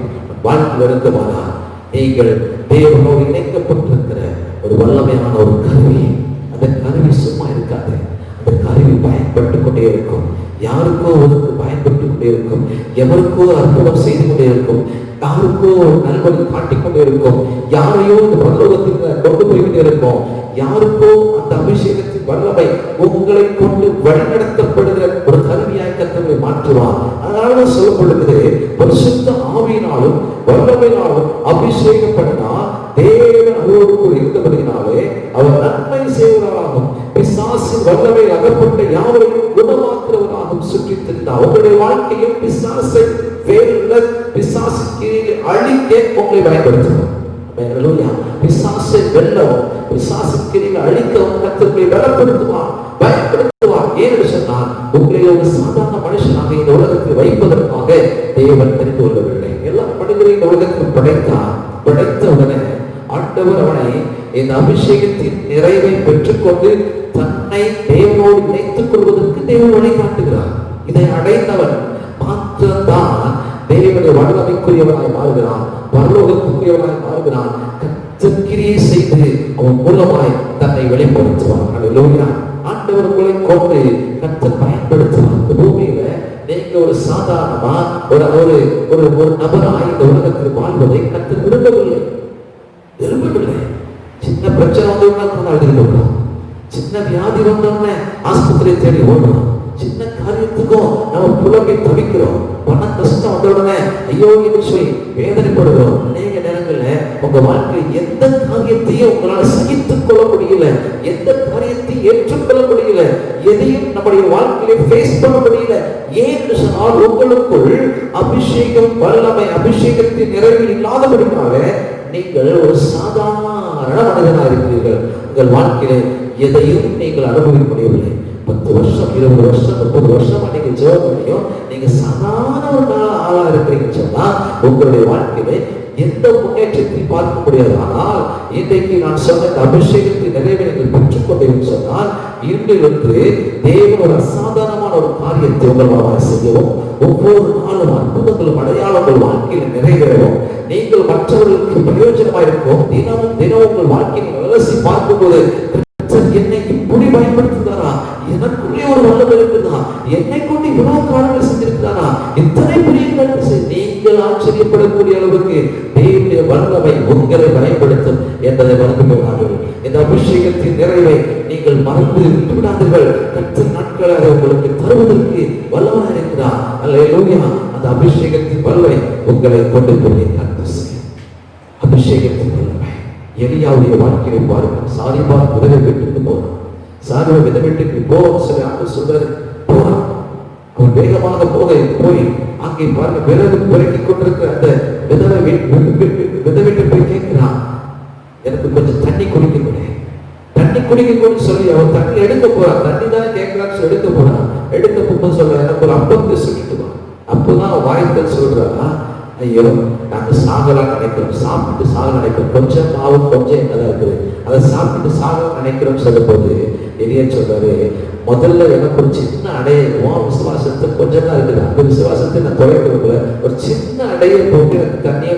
வாழ்க்கையில் இருக்குமானால் நீங்கள் தேவனோடு இணைக்கப்பட்டிருக்கிற ஒரு வல்லமையான ஒரு கருவி. அந்த கருவி சும்மா இருக்காது. அந்த கருவி பயன்பட்டு கொண்டே இருக்கும். யாருக்கோ ஒருக்கு பயன்பட்டு கொண்டே இருக்கும். எவருக்கோ அற்புதம் செய்து கொண்டே இருக்கும். யாருக்கோ நல்வழி காட்டிக்கொண்டே இருக்கும். யாரையோ இந்த பரலோகத்துக்கு கொண்டு போய்கிட்டே இருக்கும். யாருக்கோ அந்த அபிஷேகத்தின் வல்லமை உங்களை கொண்டு வழிநடத்தப்படுகிற ஒரு கருவியாய் கர்த்தரை மாற்றுவார். அதனால சொல்லப்படுகிறது, பரிசுத்த ஆவியினாலும் வல்லமையினாலும் அபிஷேகப்பட்டா தேவன் அவரோடு இருந்தபடினாலே அவர் நன்மை செய்வராகவும் பிசாசின் வல்லமை அகப்பட்ட யாவரையும் குணமாக்குறவராகவும் சுற்றி திரிந்தார். உங்களுடைய வாழ்க்கையில் பிசாசை பிசாசு கீழே அழிக்க உங்களை பயன்படுத்துவார். பிசாசை வெல்லவும் பிசாசின் கீழே அழிக்கவும் கர்த்தரை பலப்படுத்துவார், பயன்படுத்துவார். ஏன்னு சொன்னால் உங்களை ஒரு சாதாரண மனுஷனாக இந்த உலகத்தில் வைப்பதற்காக தேவன் தெரிந்து கொள்ளவில்லை. எல்லா மனிதரையும் இந்த உலகத்தில் படைத்த உடனே ஆண்டவர் அவனை இந்த அபிஷேகத்தின் நிறைவை பெற்றுக்கொண்டு தன்னை தேவனோடு இணைத்துக் கொள்வதற்கு தேவன் வழிகாட்டுகிறார். இதை அடைந்தவன் மாத்திரம்தான் தேவனுடைய வல்லமைக்குரியவனாய் மாறுகிறான், பரலோகத்துக்குரியவனாய் மாறுகிறான். கிரியை செய்து அவன் மூலமாய் தன்னை வெளிப்படுத்துவான். அல்லேலூயா. ஆண்டவர் உங்களை கொண்டு கர்த்தர் பயன்படுத்துவார். இந்த பூமியில நீங்க ஒரு சாதாரணமா ஒரு நபராய் இந்த உலகத்தில் வாழ்வதை கர்த்தர் விரும்பவில்லை. சின்ன பிரச்சனை வந்தோம்னா சின்ன வியாதி வந்தோம்னா ஆஸ்பத்திரி தேடி ஓடுறோம். சின்ன காரியத்துக்கும் நம்ம புலம்பி தவிக்கிறோம். பண கஷ்டம் வந்த உடனே ஐயோ என்று சொல்லி வேதனைப்படுகிறோம். அநேக நேரங்கள்ல உங்க வாழ்க்கையில் எந்த காரியத்தையும் உங்களால சகித்துக் கொள்ள முடியல, எந்த காரியத்தையும் ஏற்றுக்கொள்ள முடியல, எதையும் நம்முடைய வாழ்க்கையில ஃபேஸ் பண்ண முடியல. ஏன்னு சொன்னால் உங்களுக்குள் அபிஷேகம் வல்லமை அபிஷேகத்தின் நிறைவில் இல்லாதபடினால நீங்கள் ஒரு சாதாரண மனிதனாக இருக்கிறீர்கள். உங்கள் வாழ்க்கையில எதையும் நீங்கள் அனுபவிக்க முடியவில்லை. 10 வருஷம் 20 வருஷம் 30 வருஷமா நீங்க ஜெபம் பண்ணியும் நீங்க சாதாரண ஒரு ஆளா இருக்கிறீங்கன்னு சொன்னா உங்களுடைய வாழ்க்கையில எந்த முன்னேற்றத்தையும் பார்க்க முடியாது. ஆனால் இன்றைக்கு நான் சொன்ன அபிஷேகத்தின் நிறைவை நீங்கள் பெற்றுக்கொண்டீர்கள் சொன்னால் இன்றிலிருந்து தேவன் ஒரு அசாதாரணமான ஒரு காரியத்தை உங்கள் செய்யவும் ஒவ்வொரு நாளும் அற்புதங்களும் அடையாளங்கள் வாழ்க்கையில் நிறைவேறவும் நீங்கள் மற்றவர்களுக்கு பிரயோஜனமாக இருக்கும். தினமும் உங்கள் வாழ்க்கையை அலசி பார்க்கும்போது என்னை இப்படி பயன்படுத்துதாரா, எனக்குள்ளே ஒரு வல்லமை இருக்குதா, என்னை கொண்டு இவ்வளவு காரணங்கள் செஞ்சிருக்கிறாரா, இத்தனை பிரியங்கள் நீங்கள் ஆச்சரியப்படக்கூடிய அளவுக்கு தேவனுடைய வல்லமை உங்களை பயன்படுத்தும் என்பதை மறந்து விடாதீர்கள். இந்த அபிஷேகத்தின் நிறைவை நீங்கள் மறந்து விட்டு விடாதீர்கள். கர்த்தர் நாட்களாக உங்களுக்கு தருவதற்கு வல்லவனாக இருக்கிறார். அல்லேலூயா. அந்த அபிஷேகத்தின் வல்லமை உங்களை கொண்டு போய் அபிஷேகத்தின் வல்லமை எலியாவுடைய வாழ்க்கையை பாருங்கள். சாரிபாத் விதவை வீட்டுக்கு போறான். சாரிபா விதவை வீட்டுக்கு போவோம் சொல்லி ஆண்டு சொல்றாரு. போறான். அவன் வேகமாக போய் அங்கே பாருங்க விறகு புரட்டி கொண்டிருக்கிற அந்த விதவை வீட்டு போய் கேட்கிறான், எனக்கு கொஞ்சம் தண்ணி குடிக்கணும்னு சொல்லி அவன் தண்ணி எடுக்க போறான். தண்ணி தான் கேட்கலான்னு எடுக்க போறான். எடுக்க போகும்போது சொல்ற, எனக்கு ஒரு அப்பத்தை சொல்லிட்டு வா. அப்பதான் வாய்த்தல் சொல்றா, ஐயோ நாங்க சாகலாம் நினைக்கிறோம், சாப்பிட்டு சாக நினைக்கிறோம், கொஞ்சம் மாவு கொஞ்சம் என்னதான் இருக்குது, அதை சாப்பிட்டு சாக நினைக்கிறோம் சொல்லும் போது எலியா சொல்றாரு, முதல்ல எனக்கு ஒரு சின்ன அடையும் விசுவாசத்தை கொஞ்சம் தான் இருக்குது, அந்த விசுவாசத்தை நான் தொலைக்கிறதுல ஒரு சின்ன அடையை போட்டு எனக்கு தண்ணியை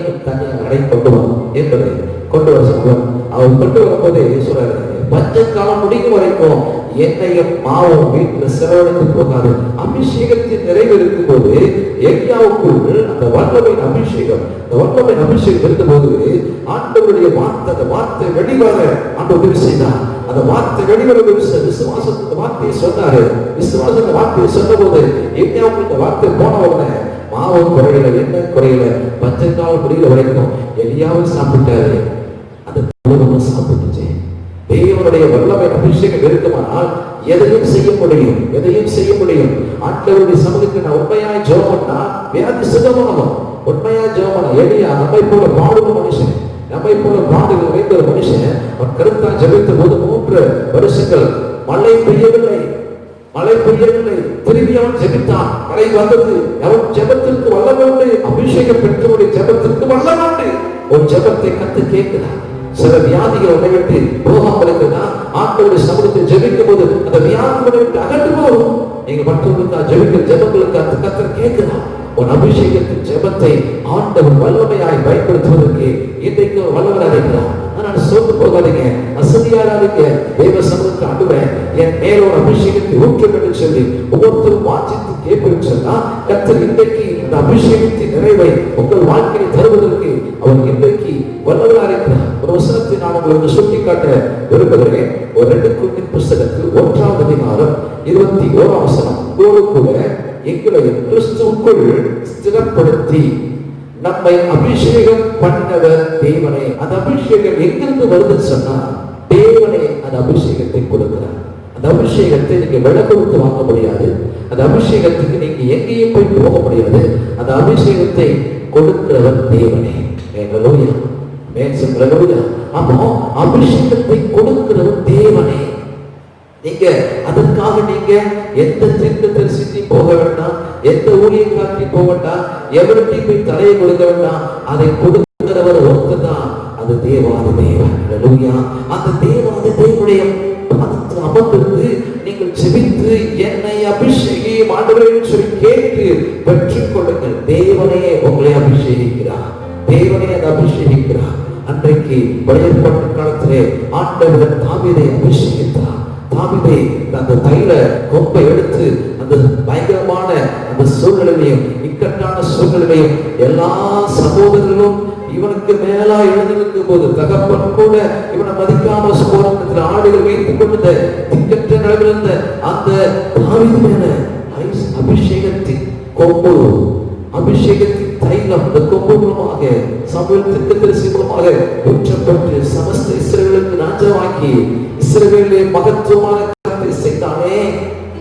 அடை கொண்டு வரும் என்பதை கொண்டு வர சொல்லுவார். அவர் கொண்டு வரும்போது சொல்றாரு, பஞ்சக்காலம் முடிக்கும் வரைக்கும் எண்ணெயும் மாவும் வீட்டுல செலவழித்து போகாது. அபிஷேகத்தின் நிறைவு இருக்கும் போது எலியாவுக்குள் அந்த வல்லமையின் அபிஷேகம் இருக்கும்போது ஆண்டவருடைய வார்த்தை, அந்த வார்த்தை வெளிவர ஆண்டவர் உதவி செய்தார். அந்த வார்த்தை வெளிவர விசுவாசத்தை வார்த்தையை சொன்னாரு. விசுவாசத்தை வார்த்தையை சொன்ன போது எலியாவுக்கு இந்த வார்த்தை போன உடனே மாவும் குறையல, எண்ணெய் குறையல, பஞ்சக்காலம் முடிகிற வரைக்கும் எலியாவும் சாப்பிட்டாரு. அந்த குடும்பமும் சாப்பிட்டுச்சு. தேவனுடைய வல்லமை அபிஷேகம் இருக்குமானால் எதையும் செய்ய முடியும். ஆண்டவருடைய சமூகத்தில் நான் உண்மையாய் ஜெபம் பண்ணா வியாதி சுகமாகும். உண்மையாய் ஜெபம் பண்ண எலியா நம்மை போல பாடுகிற மனுஷன், நம்மை போல பாடுகள் வைத்த ஒரு மனுஷன், அவன் கருத்தா ஜெபித்த போது 3 வருஷங்கள் மழை பெய்யவில்லை. திரும்பி அவன் ஜெபித்தான், மழை வந்தது. அவன் ஜெபத்திற்கு வல்லமை உண்டு. அபிஷேகம் பெற்றவருடைய ஜெபத்திற்கு வல்லமை உண்டு. ஒரு ஜெபத்தை கத்து கேட்கிறார். சில வியாதிகள் உடை விட்டு போகாமல் இருக்குன்னா ஆண்டவருடைய சமூகத்தில் ஜெபிக்கும் போது அந்த வியாதிகளை விட்டு அகன்று போகும். நீங்க மற்றவர்களுக்கு ஜெபிக்கிற ஜெபங்களுக்கு அந்த கர்த்தர் கேட்கிறார். உன் அபிஷேகத்தின் ஜெபத்தை ஆண்டவர் வல்லமையாய் பயன்படுத்துவதற்கு இன்றைக்கு வல்லவராக இருக்கிறார். ஆனால் சோர்ந்து போகாதீங்க, அசதியாராதீங்க. தேவ சமூகத்தில் ஆண்டவரே என் மேலோட அபிஷேகத்தை ஊற்றும் என்று சொல்லி ஒவ்வொருத்தரும் வாஞ்சித்து கேட்பேன்னு சொன்னா கர்த்தர் இன்றைக்கு இந்த அபிஷேகத்தின் நிறைவை உங்கள் வாழ்க்கையை தருவதற்கு அவர் இன்றைக்கு வல்லவராக இருக்கிறார். ஒரு வசனத்தை நான் உங்களுக்கு சுட்டிக்காட்ட விரும்புகிறேன். ஒரு 2 கொரிந்தியர் புஸ்தகத்தில் 1ஆம் அதிகாரம் 21ஆம் வசனம். உங்களோடு கூட எங்களை கிறிஸ்துவுக்குள் ஸ்திரப்படுத்தி நம்மை அபிஷேகம் பண்ணவர் தேவனே. அந்த அபிஷேகம் எங்கிருந்து வருதுன்னு சொன்னா தேவனே அந்த அபிஷேகத்தை கொடுக்கிறார். அந்த அபிஷேகத்தை நீங்க விலை கொடுத்து வாங்க முடியாது. அந்த அபிஷேகத்துக்கு நீங்க எங்கேயும் போய் போக முடியாது. அந்த அபிஷேகத்தை கொடுக்கிறவர் தேவனே. அப்போ அபிஷேகத்தை கொடுக்கிறவர் தேவனே. நீங்க அதற்காக நீங்க எந்த தீர்க்கதரிசி போக வேண்டாம், எந்த ஊழியக்காரத்தி போக வேண்டாம், எவர்கிட்ட போய் தலையை கொடுக்க வேண்டாம். அதை கொடுக்கிறவர் ஒருத்தர் தான், அது தேவாதி தேவன். அந்த தேவாதி தேவனுடைய பாதத்தில் அமர்ந்து நீங்கள் செபித்து என்னை அபிஷேகி ஆண்டவரே சொல்லி கேட்டு பெற்றுக் கொள்ளுங்கள். தேவனே உங்களை அபிஷேகிக்கிறார். தேவனே அதை அபிஷேகிக்கிறார். அன்றைக்கு பழைய ஏற்பாட்டு காலத்திலே ஆண்டவர் தாவீதை அபிஷேகித்தார். தாவீதை அந்த தைல கொம்பை எடுத்து அந்த பயங்கரமான அந்த சூழ்நிலையிலையும் இக்கட்டான சூழ்நிலையிலையும் எல்லா சகோதரர்களும் இவனுக்கு மேலா எழுந்திருக்கும் போது தகப்பன் கூட இவனை மதிக்காம போராட்டத்தில் ஆடுகள் வைத்துக் கொண்ட திக்கற்ற நிலையில் இருந்த அந்த தாவீது மேல அபிஷேகத்தின் கொம்பு, அபிஷேகத்தின் தைலம் அந்த கொம்பு மூலமாக சமூக தீர்க்கதரிசி மூலமாக ஊற்றப்பட்டு சமஸ்த இஸ்ரவேலுக்கு ராஜாவாக்கி இஸ்ரவேலிலே மகத்துவமான காரியத்தை செய்தானே.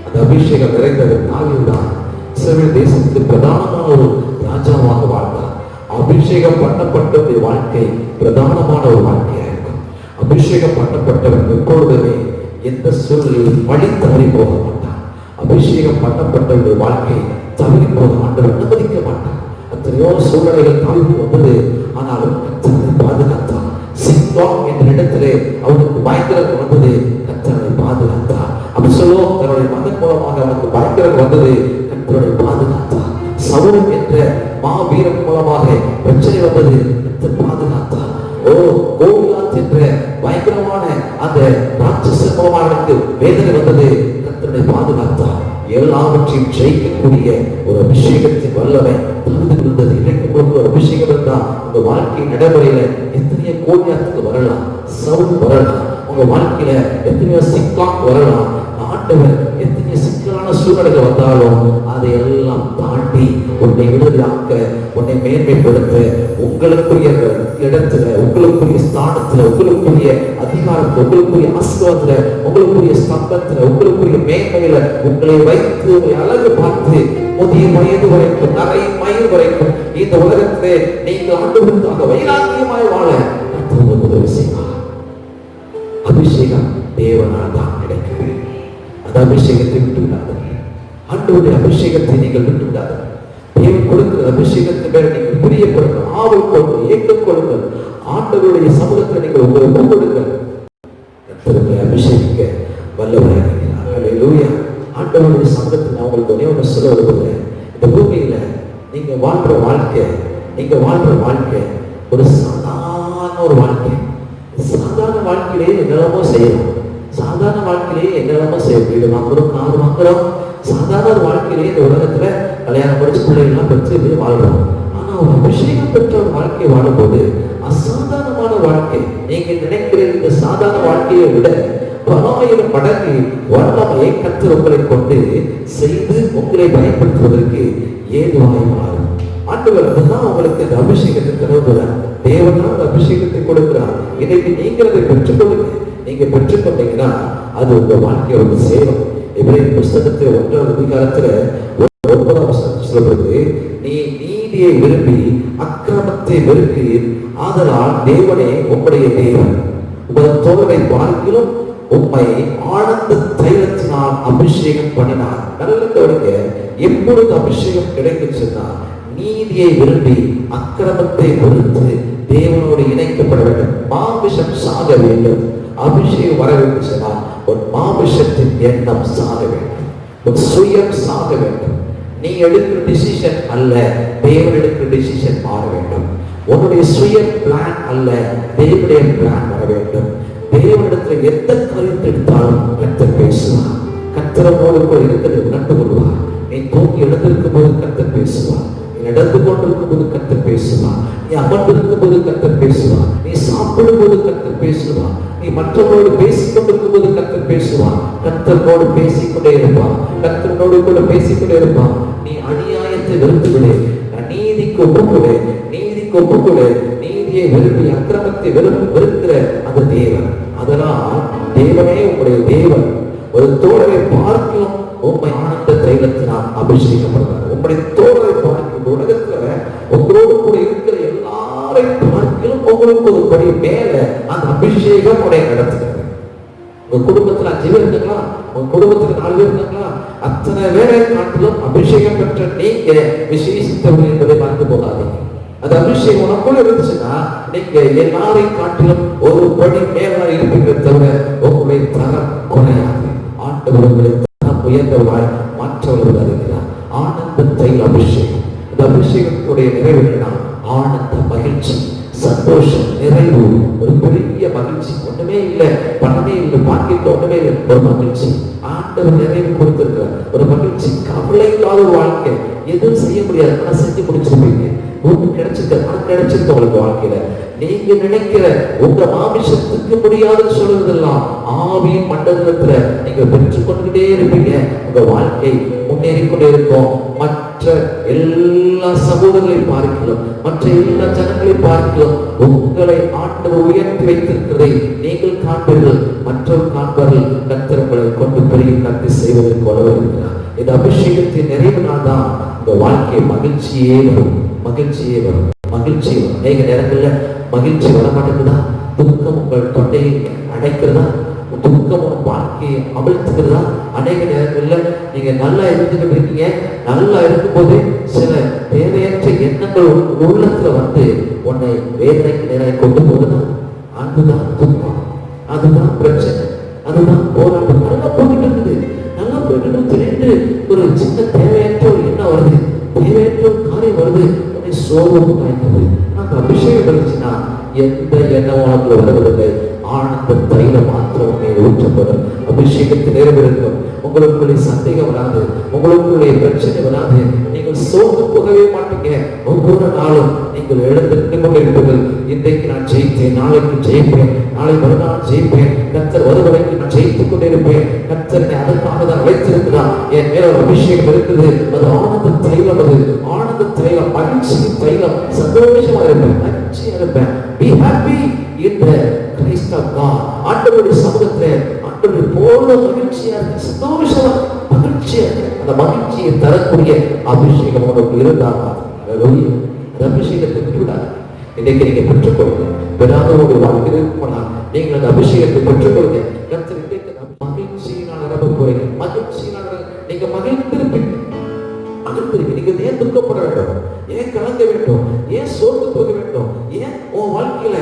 அந்த அபிஷேகம் நிறைந்தவர் தாவீது தான். இஸ்ரவேல் தேசத்துக்கு பிரதானமான ஒரு ராஜாவாக வாழ்ந்தார். அபிஷேகம் பண்ணப்பட்டவருடைய வாழ்க்கை பிரதானமான ஒரு வாழ்க்கையா இருக்கும். அபிஷேகம் பண்ணப்பட்டவர் எப்பொழுதுமே எந்த சூழ்நிலையில் வழி தவறி போக மாட்டார். அபிஷேகம் பண்ணப்பட்டவருடைய வாழ்க்கை தவறி போக ஆண்டவர் அனுமதிக்க மாட்டார். எத்தனையோ சூழ்நிலைகள் தாழ்வு வந்தது, ஆனாலும் கர்த்தரை பாதுகாத்தார். சிங்கம் என்ற இடத்திலே அவனுக்கு பயங்கரம் வந்தது, கர்த்தரை பாதுகாத்தார். அப்சலோம் தன்னுடைய மகன் மூலமாக அவனுக்கு பயங்கரம் வந்தது, கர்த்தரை பாதுகாத்தார். சவுல் என்ற மாவீரன் மூலமாக பிரச்சனை வந்தது, கர்த்தர் பாதுகாத்தார். கோலியாத் என்ற பயங்கரமான அந்த ராட்சசன் மூலமாக வேதனை வந்தது, கர்த்தரை பாதுகாத்தார். எல்லாவற்றையும் ஜெயிக்கக்கூடிய ஒரு அபிஷேகத்தின் வல்லமை இருந்தது. இன்றைக்கு ஒரு அபிஷேகம் இருந்தா உங்க வாழ்க்கை நடைமுறையில எத்தனையோ கோலியாத்துக்கு வரலாம், சவுல் வரலாம், உங்க வாழ்க்கையில எத்தனையோ சிக்காக் வரலாம். ஆண்டவர் எத்தனையோ சிக்கலான சூழ்நிலைகள் வந்தாலும் அதையெல்லாம் தாண்டி உன்னை விடுதலையாக்க, உன்னை மேன்மைப்படுத்த, உங்களுக்குரிய இடத்துல, உங்களுக்குரிய ஸ்தானத்துல, உங்களுக்குரிய அதிகாரத்துல, உங்களுக்குரிய ஆசீர்வாதத்துல, உங்களுக்குரிய ஸ்தம்பத்துல, உங்களுக்குரிய மேன்மையில உங்களை வைத்து உங்களை அழகு பார்த்து முதிய வயது வரைக்கும், நகை மயில் வரைக்கும் இந்த உலகத்திலே நீங்கள் ஆண்டவருக்காக வைராக்கியமாய் வாழ உங்களுக்கு உதவி செய்வார். அபிஷேகம் தேவனால் தான் கிடைக்கிறது. அந்த அபிஷேகத்தை விட்டு விடாதீர்கள். ஆண்டவருடைய அபிஷேகத்தை நீங்கள் விட்டு விடாதீர்கள். தேவன் கொடுக்கிற அபிஷேகத்தை மேல நீங்கள் பிரியப்படுங்கள், ஆவல் கொள்ளுங்கள், ஏக்கம் கொள்ளுங்கள். ஆண்டவருடைய சமூகத்தை நீங்கள் உங்களை கொடுங்கள். கர்த்தரை அபிஷேகிக்க வல்லவராக இருக்கிறார். ஹல்லேலூயா. ஆண்டவருடைய சமூகத்தில் நான் உங்களுக்கு ஒரே ஒன்று சொல்ல விரும்புகிறேன். இந்த பூமியில நீங்க வாழ்ற வாழ்க்கை ஒரு சாதாரண ஒரு வாழ்க்கை. சாதாரண வாழ்க்கையிலேயே என்னெல்லாமோ செய்யலாம். சாதாரண வாழ்க்கையிலேயே என்னெல்லாமோ செய்யலாம். வீடு வாங்குறோம், கார் வாங்குறோம். சாதாரண ஒரு வாழ்க்கையிலேயே இந்த உலகத்துல கல்யாணம் படிச்சு பிள்ளைகள்லாம் பெற்று வாழ்றோம். ஆனா ஒரு அபிஷேகம் பெற்ற ஒரு வாழ்க்கை வாழும்போது அசாதாரணமான வாழ்க்கை, நீங்க நினைக்கிற இந்த சாதாரண வாழ்க்கையை விட 1000 மடங்கு வல்லமையை கர்த்தர் உங்களை கொண்டு செய்து உங்களை பயன்படுத்துவதற்கு ஏதுவாய் மாறும். ஆண்டவர் அதுதான் உங்களுக்கு இந்த அபிஷேகத்தை தருகிறார். தேவன் தான் அந்த அபிஷேகத்தை கொடுக்கிறார். இன்னைக்கு நீங்க அதை பெற்றுக்கொள்ளுங்க. நீங்க பெற்றுக்கொண்டீங்கன்னா அது உங்க வாழ்க்கையோட சேவை. எபிரேயர் புஸ்தகத்தில் 1ஆம் அதிகாரத்துல 9ஆம் வசனம் சொல்றது, நீ நீதியை விரும்பி அக்கிரமத்தை வெறுக்கிறீர், ஆதலால் தேவனே உம்முடைய தேவன் உங்கள் தோழரை பார்க்கிலும் உம்மை ஆனந்த தைலத்தினால் அபிஷேகம் பண்ணினார். நல்ல கவனிங்க, எப்பொழுது அபிஷேகம் கிடைக்குச்சுன்னா நீதியை விரும்பி அக்கிரமத்தை வெறுத்து தேவனோடு இணைக்கப்பட வேண்டும். மாமிசம் சாக வேண்டும், அபிஷேகம் வர வேண்டும் சொன்னால் உன் மாமிசத்தின் எண்ணம் சாக வேண்டும், உன் சுயம் சாக வேண்டும். நீ எடுக்கிற டிசிஷன் அல்ல, தேவன் எடுக்கிற டிசிஷன் மாற வேண்டும். உன்னுடைய சுய பிளான் அல்ல, தேவனுடைய பிளான் வர வேண்டும். தேவனிடத்தில் எந்த காரியத்தை எடுத்தாலும் கர்த்தர் பேசுவார். கர்த்தரோடு கூட இருக்கிறது உணர்ந்து கொள்வார். நீ தூங்கி எழுந்திருக்கும் போது கர்த்தர் பேசுவார். நீ நடந்து கொண்டிருக்கும் போது கர்த்தர் பேசுவார். நீ அமர்ந்திருக்கும் போது கர்த்தர் பேசுவார். நீ சாப்பிடும் போது கர்த்தர் பேசுவார். நீ மற்றவர்களோடு பேசிக் கொண்டிருக்கும் போது கர்த்தர் பேசுவார். கர்த்தரோடு பேசிக்கொண்டே இருப்பான். கர்த்தரோடு கூட பேசிக்கொண்டே இருப்பான். நீ அநியாயத்தை வெறுத்து விடு, நீதிக்கு ஒப்புக்கொடு, நீதிக்கு ஒப்புக்கொடு. நீதியை விரும்பி அக்கிரமத்தை வெறுக்கிற அந்த தேவன். அதனால் தேவனே உங்களுடைய தேவன். ஒரு தோழரை பார்க்கலாம் உண்மை ஆனந்த தைலத்தினால் அபிஷேகப்படுகிறார். உங்களுடைய தோழரை பார்க்கும் உலகத்துல உங்களோடு கூட இருக்கிற எல்லாரை பார்க்கலும் உங்களுக்கு ஒரு படி மேல அந்த அபிஷேகம் உடைய நடத்துகிறது. உங்க குடும்பத்துல 5 பேர் இருக்காங்களா, உங்க குடும்பத்துல 4 பேர் இருக்காங்களா, அத்தனை பேரை காட்டிலும் அபிஷேகம் பெற்ற நீங்க விசேஷித்தவர்கள் என்பதை மறந்து போகாதீங்க. அந்த அபிஷேகம் உனக்குள்ள இருந்துச்சுன்னா நீங்க எல்லாரை காட்டிலும் ஒரு படி மேல இருப்பீங்க, தவிர உங்களுடைய தரம் குறையாது. ஆண்டவர் உங்களை தரம் உயர்ந்தவராய் மாற்றவர்கள் இருக்கிறார். ஆனந்த தைல அபிஷேகம். இந்த அபிஷேகத்துடைய நிறைவு என்னன்னா ஆனந்த, மகிழ்ச்சி, சந்தோஷம், நிறைவு, ஒரு பெரிய மகிழ்ச்சி. ஒண்ணுமே இல்லை, பணமே இல்லை, பாக்கிட்டு ஒண்ணுமே இல்லை, ஒரு மகிழ்ச்சி. ஆண்டவர் நிறைவு கொடுத்திருக்கிறார் ஒரு மகிழ்ச்சி. கவலை இல்லாத ஒரு வாழ்க்கை. எதுவும் செய்ய முடியாது, ஆனா செஞ்சு முடிச்சிருப்பீங்க. உங்களுக்கு கிடைச்சிருக்கு உங்களுக்கு வாழ்க்கையில. நீங்க நினைக்கிற உங்க மாமிசத்துக்கு முடியாதுன்னு சொல்றதெல்லாம் ஆவியின் மண்டலத்துல நீங்க பெற்றுக் கொண்டுகிட்டே இருப்பீங்க. உங்க வாழ்க்கை முன்னேறி கொண்டே இருக்கும். மற்ற எல்லா சகோதரர்களை பார்க்கலாம், மற்ற எல்லா ஜனங்களை பார்க்கலாம், உங்களை ஆண்டவர் உயர்த்தி வைத்திருக்கிறதை நீங்கள் காண்பீர்கள், மற்றவர் காண்பார்கள். கர்த்தர் உங்களை கொண்டு பெரிய கருத்து செய்வதற்கு வளர்கிறார். இந்த அபிஷேகத்தின் நிறைவு நாள் தான் உங்க வாழ்க்கை மகிழ்ச்சியே வரும், மகிழ்ச்சியே வரும், மகிழ்ச்சி வரும். அநேக நேரங்கள்ல மகிழ்ச்சி வர மாட்டேங்குதா, துக்கம் உங்கள் தொண்டையை அடைக்கிறதா, துக்கம் உங்கள் வாழ்க்கையை அமிழ்த்துக்கிறதா. அநேக நேரங்கள்ல நீங்க நல்லா இருந்துகிட்டு இருக்கீங்க, நல்லா இருக்கும்போது சில தேவையற்ற எண்ணங்கள் உள்ளத்துல வந்து உன்னை வேதனைக்கு நேராக கொண்டு போகுதா. அதுதான் துக்கம், அதுதான் பிரச்சனை, அதுதான் போராட்டம். நல்லா போயிட்டு இருக்குது, நல்லா போயிட்டு திடீர்னு ஒரு சின்ன தேவையற்ற ஒரு எண்ணம் வருது, தேவையற்ற ஒரு காரியம் வருது, சோர்வு காய்ந்தது. அந்த அபிஷேகம் இருந்துச்சுன்னா எந்த எண்ணம் உனக்குள்ள வரவில்லை, ஆனந்த தைலம் மாத்திரம் ஊற்றப்படும். அபிஷேகத்தில் நிறைவேறும். உங்களுக்குள்ளே சந்தேகம் வராது, உங்களுக்குள்ளே பிரச்சனை வராது. நீங்கள் சோர்ந்து போகவே மாட்டீங்க. ஒவ்வொரு நாளும் நீங்கள் எழுந்திருந்து கொண்டிருப்பீர்கள். இன்றைக்கு நான் ஜெயித்தேன், நாளைக்கு ஜெயிப்பேன், நாளை மறுநாள் ஜெயிப்பேன், கர்த்தர் வருவதற்கு நான் ஜெயித்துக் கொண்டிருப்பேன். கர்த்தர் அதற்காக தான் அழைத்திருக்கிறார். என் மேல ஒரு அபிஷேகம் இருக்குது. அது ஆனந்த தைலம், அது ஆனந்த தைலம், மகிழ்ச்சி தைலம். சந்தோஷமா இருப்பேன், மகிழ்ச்சியா இருப்பேன். Be happy in the Christ of God. ஆண்டவருடைய சமூகத்திலே ஆண்டவருடைய போல மகிழ்ச்சியா இருக்கு, சந்தோஷமா மகிழ்ச்சியா இருக்கு. அந்த மகிழ்ச்சியை தரக்கூடிய அபிஷேகம் உங்களுக்கு இருந்தால் அந்த அபிஷேகத்தை பெற்றுவிடாது. இன்னைக்கு நீங்க பெற்றுக்கொள்ளுங்க. பெறாத ஒரு வாழ்க்கை போனால் நீங்கள் அந்த அபிஷேகத்தை பெற்றுக்கொள்ளுங்க. கர்த்தர் இன்றைக்கு மகிழ்ச்சியினால் நிரம்ப போறீங்க. மகிழ்ச்சியினால் நீங்க மகிழ்ந்திருப்பீங்க. நீங்க ஏன் துக்கப்பட வேண்டும், ஏன் கலங்க வேண்டும், ஏன் சோர்ந்து போக வேண்டும், ஏன் உன் வாழ்க்கையில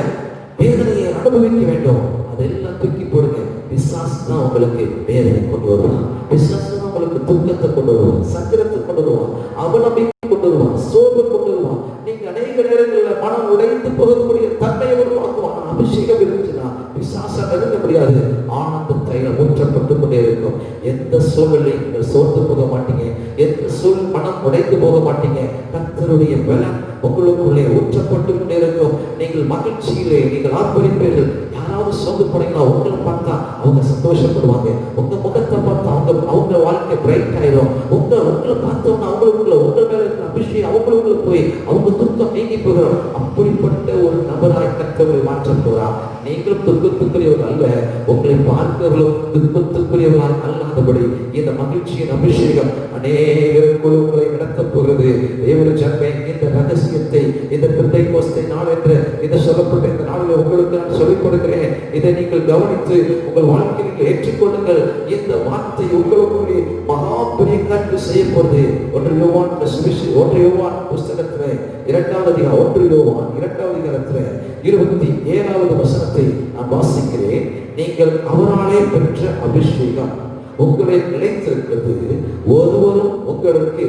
வேதனையை அனுபவிக்க வேண்டும்? அதெல்லாம் தூக்கி போடுங்க. பிசாசு தான் உங்களுக்கு வேதனை கொண்டு வருவான், பிசாசு தான் உங்களுக்கு துக்கத்தை கொண்டு வருவான், சங்கடத்தை கொண்டு வருவான், அவநம்பிக்கை கொண்டு வருவான், சோர்வு கொண்டு வருவான். நீங்க அநேக நேரங்களில் மனம் உடைந்து போகக்கூடிய தன்மையை உருவாக்குவான். அபிஷேகம் இருந்துச்சுன்னா பிசாசை நெருங்க முடியாது. ஆனந்த தைலம் ஊற்றப்பட்டு கொண்டே இருக்கும். எந்த சூழ்நிலையும் நீங்கள் சோர்ந்து போக மாட்டீங்க, எந்த சூழ் மனம் உடைந்து போக மாட்டீங்க. கர்த்தருடைய பலன் உங்களுக்குள்ளே ஊற்றப்பட்டு கொண்டே இருக்கும். நீங்கள் மகிழ்ச்சியிலே நீங்கள் ஆர்ப்பரிப்பீர்கள். யாராவது சோர்ந்து போனீங்களா, உங்களை பார்த்தா அவங்க சந்தோஷப்படுவாங்க, உங்க முகத்தை பார்த்தா அவங்க வாழ்க்கை பிரைட் ஆயிடும். உங்களை பார்த்தோம்னா அவங்களுக்குள்ள உங்கள் மேல இருக்கிற அபிஷேகம் அவங்களுக்குள்ள போய் அவங்க துக்கம் நீங்கி போகிறோம். அப்படிப்பட்ட ஒரு நபராய் கர்த்தரை மாற்ற போறா. நீங்களும் துக்கத்துக்குரியவர் அல்ல, உங்களை பார்க்கிறவர்களும் துக்கத்துக்குரியவரால் அல்லாதபடி இந்த மகிழ்ச்சியின் அபிஷேகம் அநேகருக்குள் உங்களை நடத்தப் போகிறது. தேவனுடைய ஜனமே, இந்த ரகசியத்தை, இந்த பெந்தைக்கோஸ்தை நாள் என்று இந்த சொல்லப்பட்ட இந்த நாளில் உங்களுக்கு நான் சொல்லிக் கொடுக்கிறேன். இதை நீங்கள் கவனித்து உங்கள் வாழ்க்கையில் நீங்கள் ஏற்றுக்கொள்ளுங்கள். இந்த வார்த்தை உங்களுக்கு மகா பெரிய காட்சி செய்ய போகிறது. 1 யோவான் புஸ்தகத்துல 2வது அதிகாரம் 1 யோவான் 2வது அதிகாரத்துல 27வது வசனத்தை நான் வாசிக்கிறேன். நீங்கள் அவராலே பெற்ற அபிஷேகம் உங்களை நிலைத்திருக்கிறது. ஒருவரும் உங்களுக்கு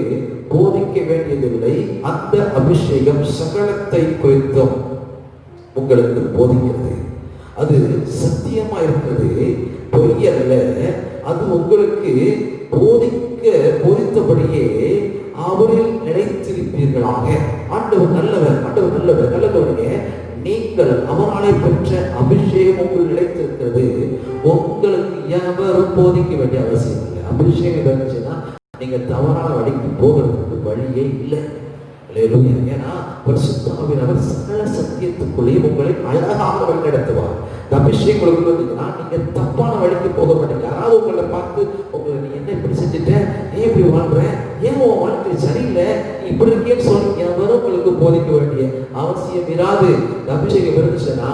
போதிக்க வேண்டியதில்லை. அந்த அபிஷேகம் சகலத்தை குறித்தும் உங்களுக்கு போதிக்கிறது. அது சத்தியமா இருக்கிறது, பொய்யல்ல. அது உங்களுக்கு போதித்தபடியே அவரில் நிலைத்திருப்பீர்களாக. ஆண்டவர் நல்லவர், ஆண்டவர் நல்லவர், நல்லவருடைய நீங்கள் அவராலே பெற்ற அபிஷேகம் உங்களுக்கு நிலைத்திருக்கிறது. உங்களுக்கு எவரும் போதிக்க வேண்டிய அவசியம் இல்லை. அபிஷேகம் இருந்துச்சுன்னா நீங்க தவறான வழிக்கு போகிறதுக்கு வழியே இல்லை. ஏன்னா பரிசுத்தாவியானவர் சகல சத்தியத்துக்குள்ளே உங்களை அழகாக வழிநடத்துவார். அபிஷேகம் உங்களுக்கு இருந்ததுன்னா நீங்க தப்பான வழிக்கு போக மாட்டீங்க. யாராவது உங்களை பார்த்து உங்களை நீ என்ன இப்படி செஞ்சுட்ட, ஏன் இப்படி வாழ்ற, ஏன் உன் வாழ்க்கை சரியில்லை, நீ இப்படி இருக்கேன்னு சொல்லி எவரும் உங்களுக்கு போதிக்க வேண்டிய அவசியம் இராது. அபிஷேகம் இருந்துச்சுன்னா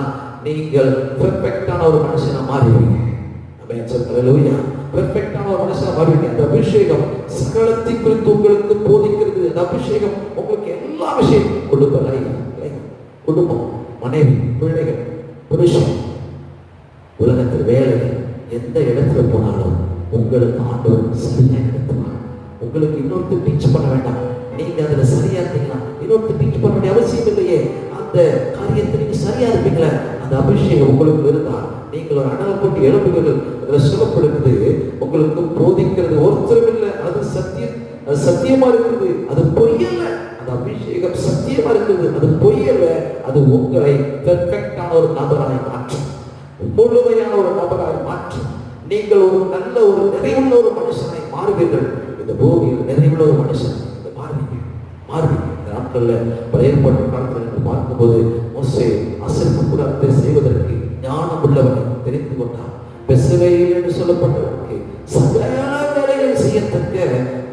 நீங்கள் பெர்ஃபெக்டான ஒரு மனுஷனா மாறிடுவீங்க. பெர்ஃபெக்டான ஒரு மனுஷனா மாறுவீங்க. அந்த அபிஷேகம் சகலத்தை குறித்து உங்களுக்கு போதிக்கிறது. அந்த அபிஷேகம் உங்களுக்கு எல்லா விஷயமும் குடும்பம், மனைவி, பிள்ளைகள், புருஷன், உலகத்தில் வேலை, எந்த இடத்துல போனாலும் உங்களுக்கு ஆண்டவர் சரியா நடத்துவார். உங்களுக்கு இன்னொருத்தர் டீச் பண்ண வேண்டாம். நீங்க அதுல சரியா இருந்தீங்களா, இன்னொருத்தர் டீச் பண்ண வேண்டிய அவசியம் இல்லையே. அந்த காரியத்தை நீங்க சரியா இருப்பீங்களா, அந்த அபிஷேகம் உங்களுக்கு இருந்தால் நீங்கள் ஒரு அனல் போட்டு எழுப்புகிறது. அதுல சுகப்படுத்துது, உங்களுக்கு போதிக்கிறது ஒருத்தரும் இல்லை. அது சத்தியமா இருக்குது, அது பொய்யல்ல. அந்த அபிஷேகம் சத்தியமா இருக்குது, அது பொய்யல்ல. அது உங்களை பெர்ஃபெக்டான ஒரு நபராய் மாற்றும், முழுமையான ஒரு நபராய் மாற்றும். நீங்கள் ஒரு நல்ல ஒரு நிறைவுள்ள ஒரு மனுஷனை மாறுவீர்கள். இந்த பூமியில் நிறைவுள்ள ஒரு மனுஷன் மாறுவீங்க. இந்த நாட்கள்ல ஏற்பட்ட காலத்தில் நீங்கள் பார்க்கும்போது மோசே அசைப்பு கூட அதை செய்வதற்கு ஞானம் உள்ளவனை தெரிந்து கொண்டார். பெசவேல் என்று சொல்லப்பட்டவனுக்கு சகல வேலைகளை செய்யத்தக்க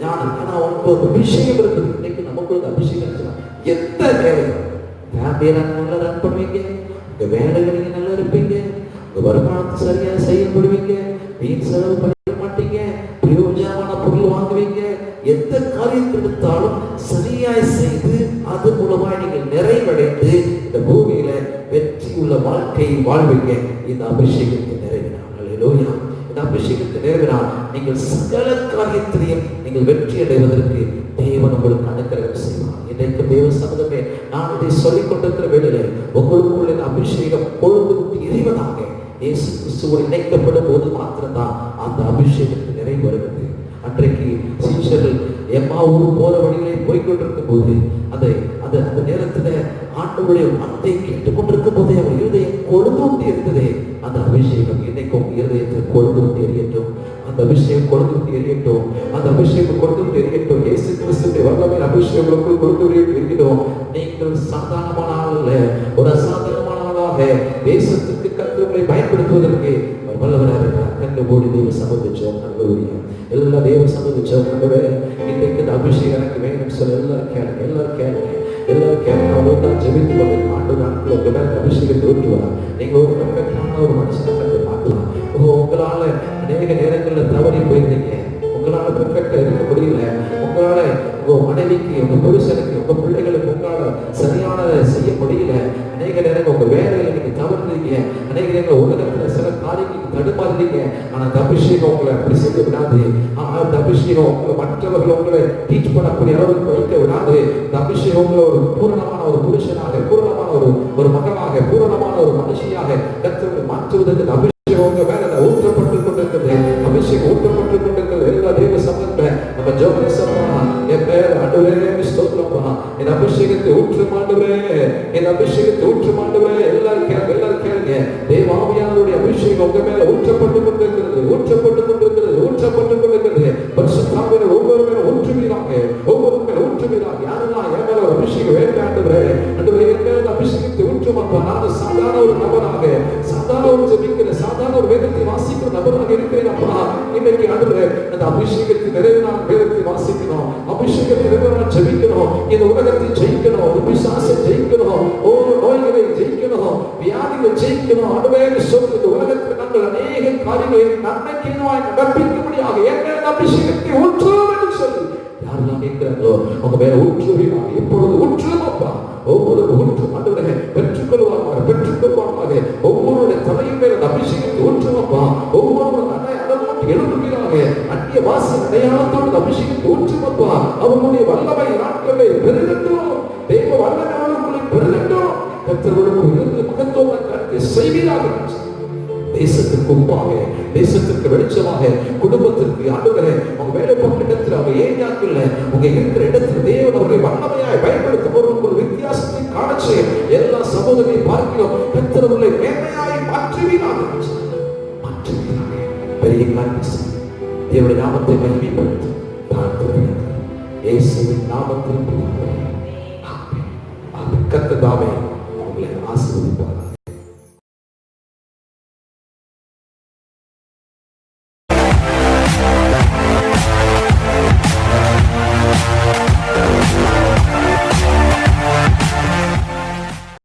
ஞானம். ஏன்னா அவனுக்கு ஒரு அபிஷேகம் இருக்குது. இன்னைக்கு நமக்கு அபிஷேகம் எந்த வேலையும் ஃபேமிலியை நல்லா ரன் பண்ணுவீங்க, உங்க வேலைகளை நீங்க நல்லா இருப்பீங்க, உங்க வருமானத்தை சரியா செயல்படுவீங்க, வீண் செலவு பண்ண மாட்டீங்க, பிரயோஜனமான பொருள் வாங்குவீங்க. எந்த காரியத்தை எடுத்தாலும் சரியாய் செய்து அது மூலமாய் நீங்கள் நிறைவடைந்து இந்த பூமியில வெற்றி உள்ள வாழ்க்கையை வாழ்வீங்க. இந்த அபிஷேகத்தை நிறைவினார். அல்லேலூயா. இந்த அபிஷேகத்தை நிறைவினார் நீங்கள் சகல காரியத்திலையும் நீங்கள் வெற்றி அடைவதற்கு தேவன் உங்களுக்கு அனுக்கிரகம் செய்வார். இன்றைக்கு தேவ சமூகமே, நான் இதை சொல்லிக் கொண்டிருக்கிற வேளையிலே உங்களுக்குள்ள அபிஷேகம் பொழுது எரிவதாக இயேசு கிறிஸ்துவோடு இணைக்கப்படும் போது மாத்திரம்தான் அந்த அபிஷேகத்தை நிறைவு வருகிறது. அன்றைக்கு சீஷர்கள் எம்மாவூர் போற வழிகளை போய்கொண்டிருக்கும் போது அந்த நேரத்துல ஆண்டவருடைய வார்த்தை கேட்டுக்கொண்டிருக்கும் போதே அவர் இருதயம் கொழுந்து இருந்ததே. அந்த அபிஷேகம் இன்னைக்கும் இருதயத்தை கொழுந்து எரியட்டும். அந்த அபிஷேகம் கொழுந்து எரியட்டும். அந்த அபிஷேகம் கொழுந்து எரியட்டும். இயேசு கிறிஸ்துவின் வல்லமையின் அபிஷேகம் கொழுந்து இருக்கிறோம். நீங்கள் சாதாரணமான ஆள் அல்ல, ஒரு அசாதாரணமான ஆளாக தேசத்துக்கு கர்த்தரை பயன்படுத்துவதற்கு வல்லவராக இருக்கிறார். கண்டு மூடி தேவ சமூகிச்சோம். நல்ல எல்லா தேவ சமூகிச்சோம். இன்றைக்கு இந்த அபிஷேகம் எனக்கு வேணும் சொல்ல எல்லாரும் கேளுங்க. அவங்கதான் ஜெபித்து கொண்டு ஆண்டு நாட்கள் உங்க மேல அபிஷேகத்தை ஊற்றுவார். நீங்க ஒரு பெர்ஃபெக்டான ஒரு மனுஷனை கண்டு பார்க்கலாம். உங்களால அநேக நேரங்களில் தவறி போயிருந்தீங்க, உங்களால பெர்ஃபெக்டா இருக்க முடியல, உங்களால உங்க மனைவிக்கு, உங்க புருஷனுக்கு, உங்க பிள்ளைகளுக்கு உங்களால சரியானதை செய்ய முடியல. அநேக நேரங்கள் உங்க வேலையில நீங்க தவறுறீங்க, அநேக நேரங்கள் உலகத்துல சில காரியங்களுக்கு தடுமாறுறீங்க. ஆனா அந்த அபிஷேகம் உங்களை அப்படி செய்ய விடாது. அந்த அபிஷேகம் உங்களை மற்றவர்கள் உங்களை டீச் பண்ணக்கூடிய அளவுக்கு வைக்க விடாது. இந்த அபிஷேகம் உங்களை ஒரு பூரணமான ஒரு புருஷனாக, பூரணமான ஒரு மகனாக, பூரணமான ஒரு மனுஷியாக கர்த்தரை மாற்றுவதற்கு அபிஷேகம் உங்க மேல ஊற்றப்பட்டு கொண்டிருக்கிறது. அபிஷேகம் ஊற்றப்பட்டு கொண்டிருக்கிறது. எல்லா தேவ சமூகத்துல நம்ம ஜெபம் செய்யலாம். என் பேர் ஆண்டவரே ஸ்தோத்திரப்பா, என் அபிஷேகத்தை ஊற்றும் ஆண்டவரே, என் அபிஷேகத்தை ஊற்றும் ஆண்டவரே. எல்லாரும் கேளுங்க. தேவாவியானவருடைய அபிஷேகம் உங்க மேல ஊற்றப்பட்டு கொண்டிருக்கிறது. பரிசுத்தாவியானவர் ஒவ்வொரு மேல ஊற்றுவீராக. யாரெல்லாம் என் மேல அபிஷேகம் வேண்டாம் ஆண்டவரே, என் மேல அபிஷேகத்தை ஊற்றுமாப்பா. நான் சாதாரண ஒரு நபராக, சாதாரண ஒரு ஜெபிக்கிற, சாதாரண ஒரு வேதத்தை வாசிக்கிற நபராக இருக்கிறேன் அப்பா. இன்னைக்கு ஆண்டவரே அந்த அபிஷேகத்தை நிறைவு நான் வேதத்தை வாசிக்கணும், அபிஷேகத்தை நிறைவு நான் ஜெபிக்கணும், இந்த உலகத்தை ஜெயிக்கணும், பிசாசை ஜெயிக்கணும், நோய்களை ஜெயிக்கணும், வியாதிகளை ஜெயிக்கணும். ஆண்டவரே சொல்லுங்க, உலகத்தில் நாங்கள் அநேக காரியங்களை நன்மைக்கு நடப்பிக்கும்படியாக எங்கள் அபிஷேகத்தை ஊற்றுவோம் என்று சொல்லி யாரெல்லாம் கேட்கிறாங்களோ அவங்க மேல ஊற்றுவீராக. எப்பொழுது ஊற்றுவோம்ப்பா, ஒவ்வொரு ஊற்று ஆண்டவரே பெற்றுக்கொள்வார்கள். ஒவ்வொருடைய தலையின் மேல அபிஷேகத்தை ஊற்றுவார். அடையாளத்தோடு அபிஷேகம் ஊற்றுமப்பா. அவனுடைய வல்லமை நாட்களை பெருகட்டும். தெய்வ வல்லமை அவனுக்குள்ளே பெருகட்டும். கர்த்தர்களுக்கு இருந்து மகத்துவமான காரியத்தை செய்வீராக. தேசத்திற்கு உப்பாக, தேசத்திற்கு வெளிச்சமாக, குடும்பத்திற்கு ஆண்டவரே உங்க வேலை பார்க்கிற இடத்துல அவங்க ஏரியாக்குள்ள உங்க இருக்கிற இடத்துல தேவன் அவர்களை வல்லமையாய் பயன்படுத்தும் ஒரு வித்தியாசத்தை காண செய்ய எல்லா சமூகத்தை பார்க்கிறோம். கர்த்தர்களை மேன்மையாய் மாற்றுவீராக. பெரிய காரியம் தேவனுடைய நாமத்தை மகிமைப்படுத்தும். இயேசுவின் நாமத்தில் கர்த்தர் தாமே உங்களை ஆசீர்வதிப்பார்.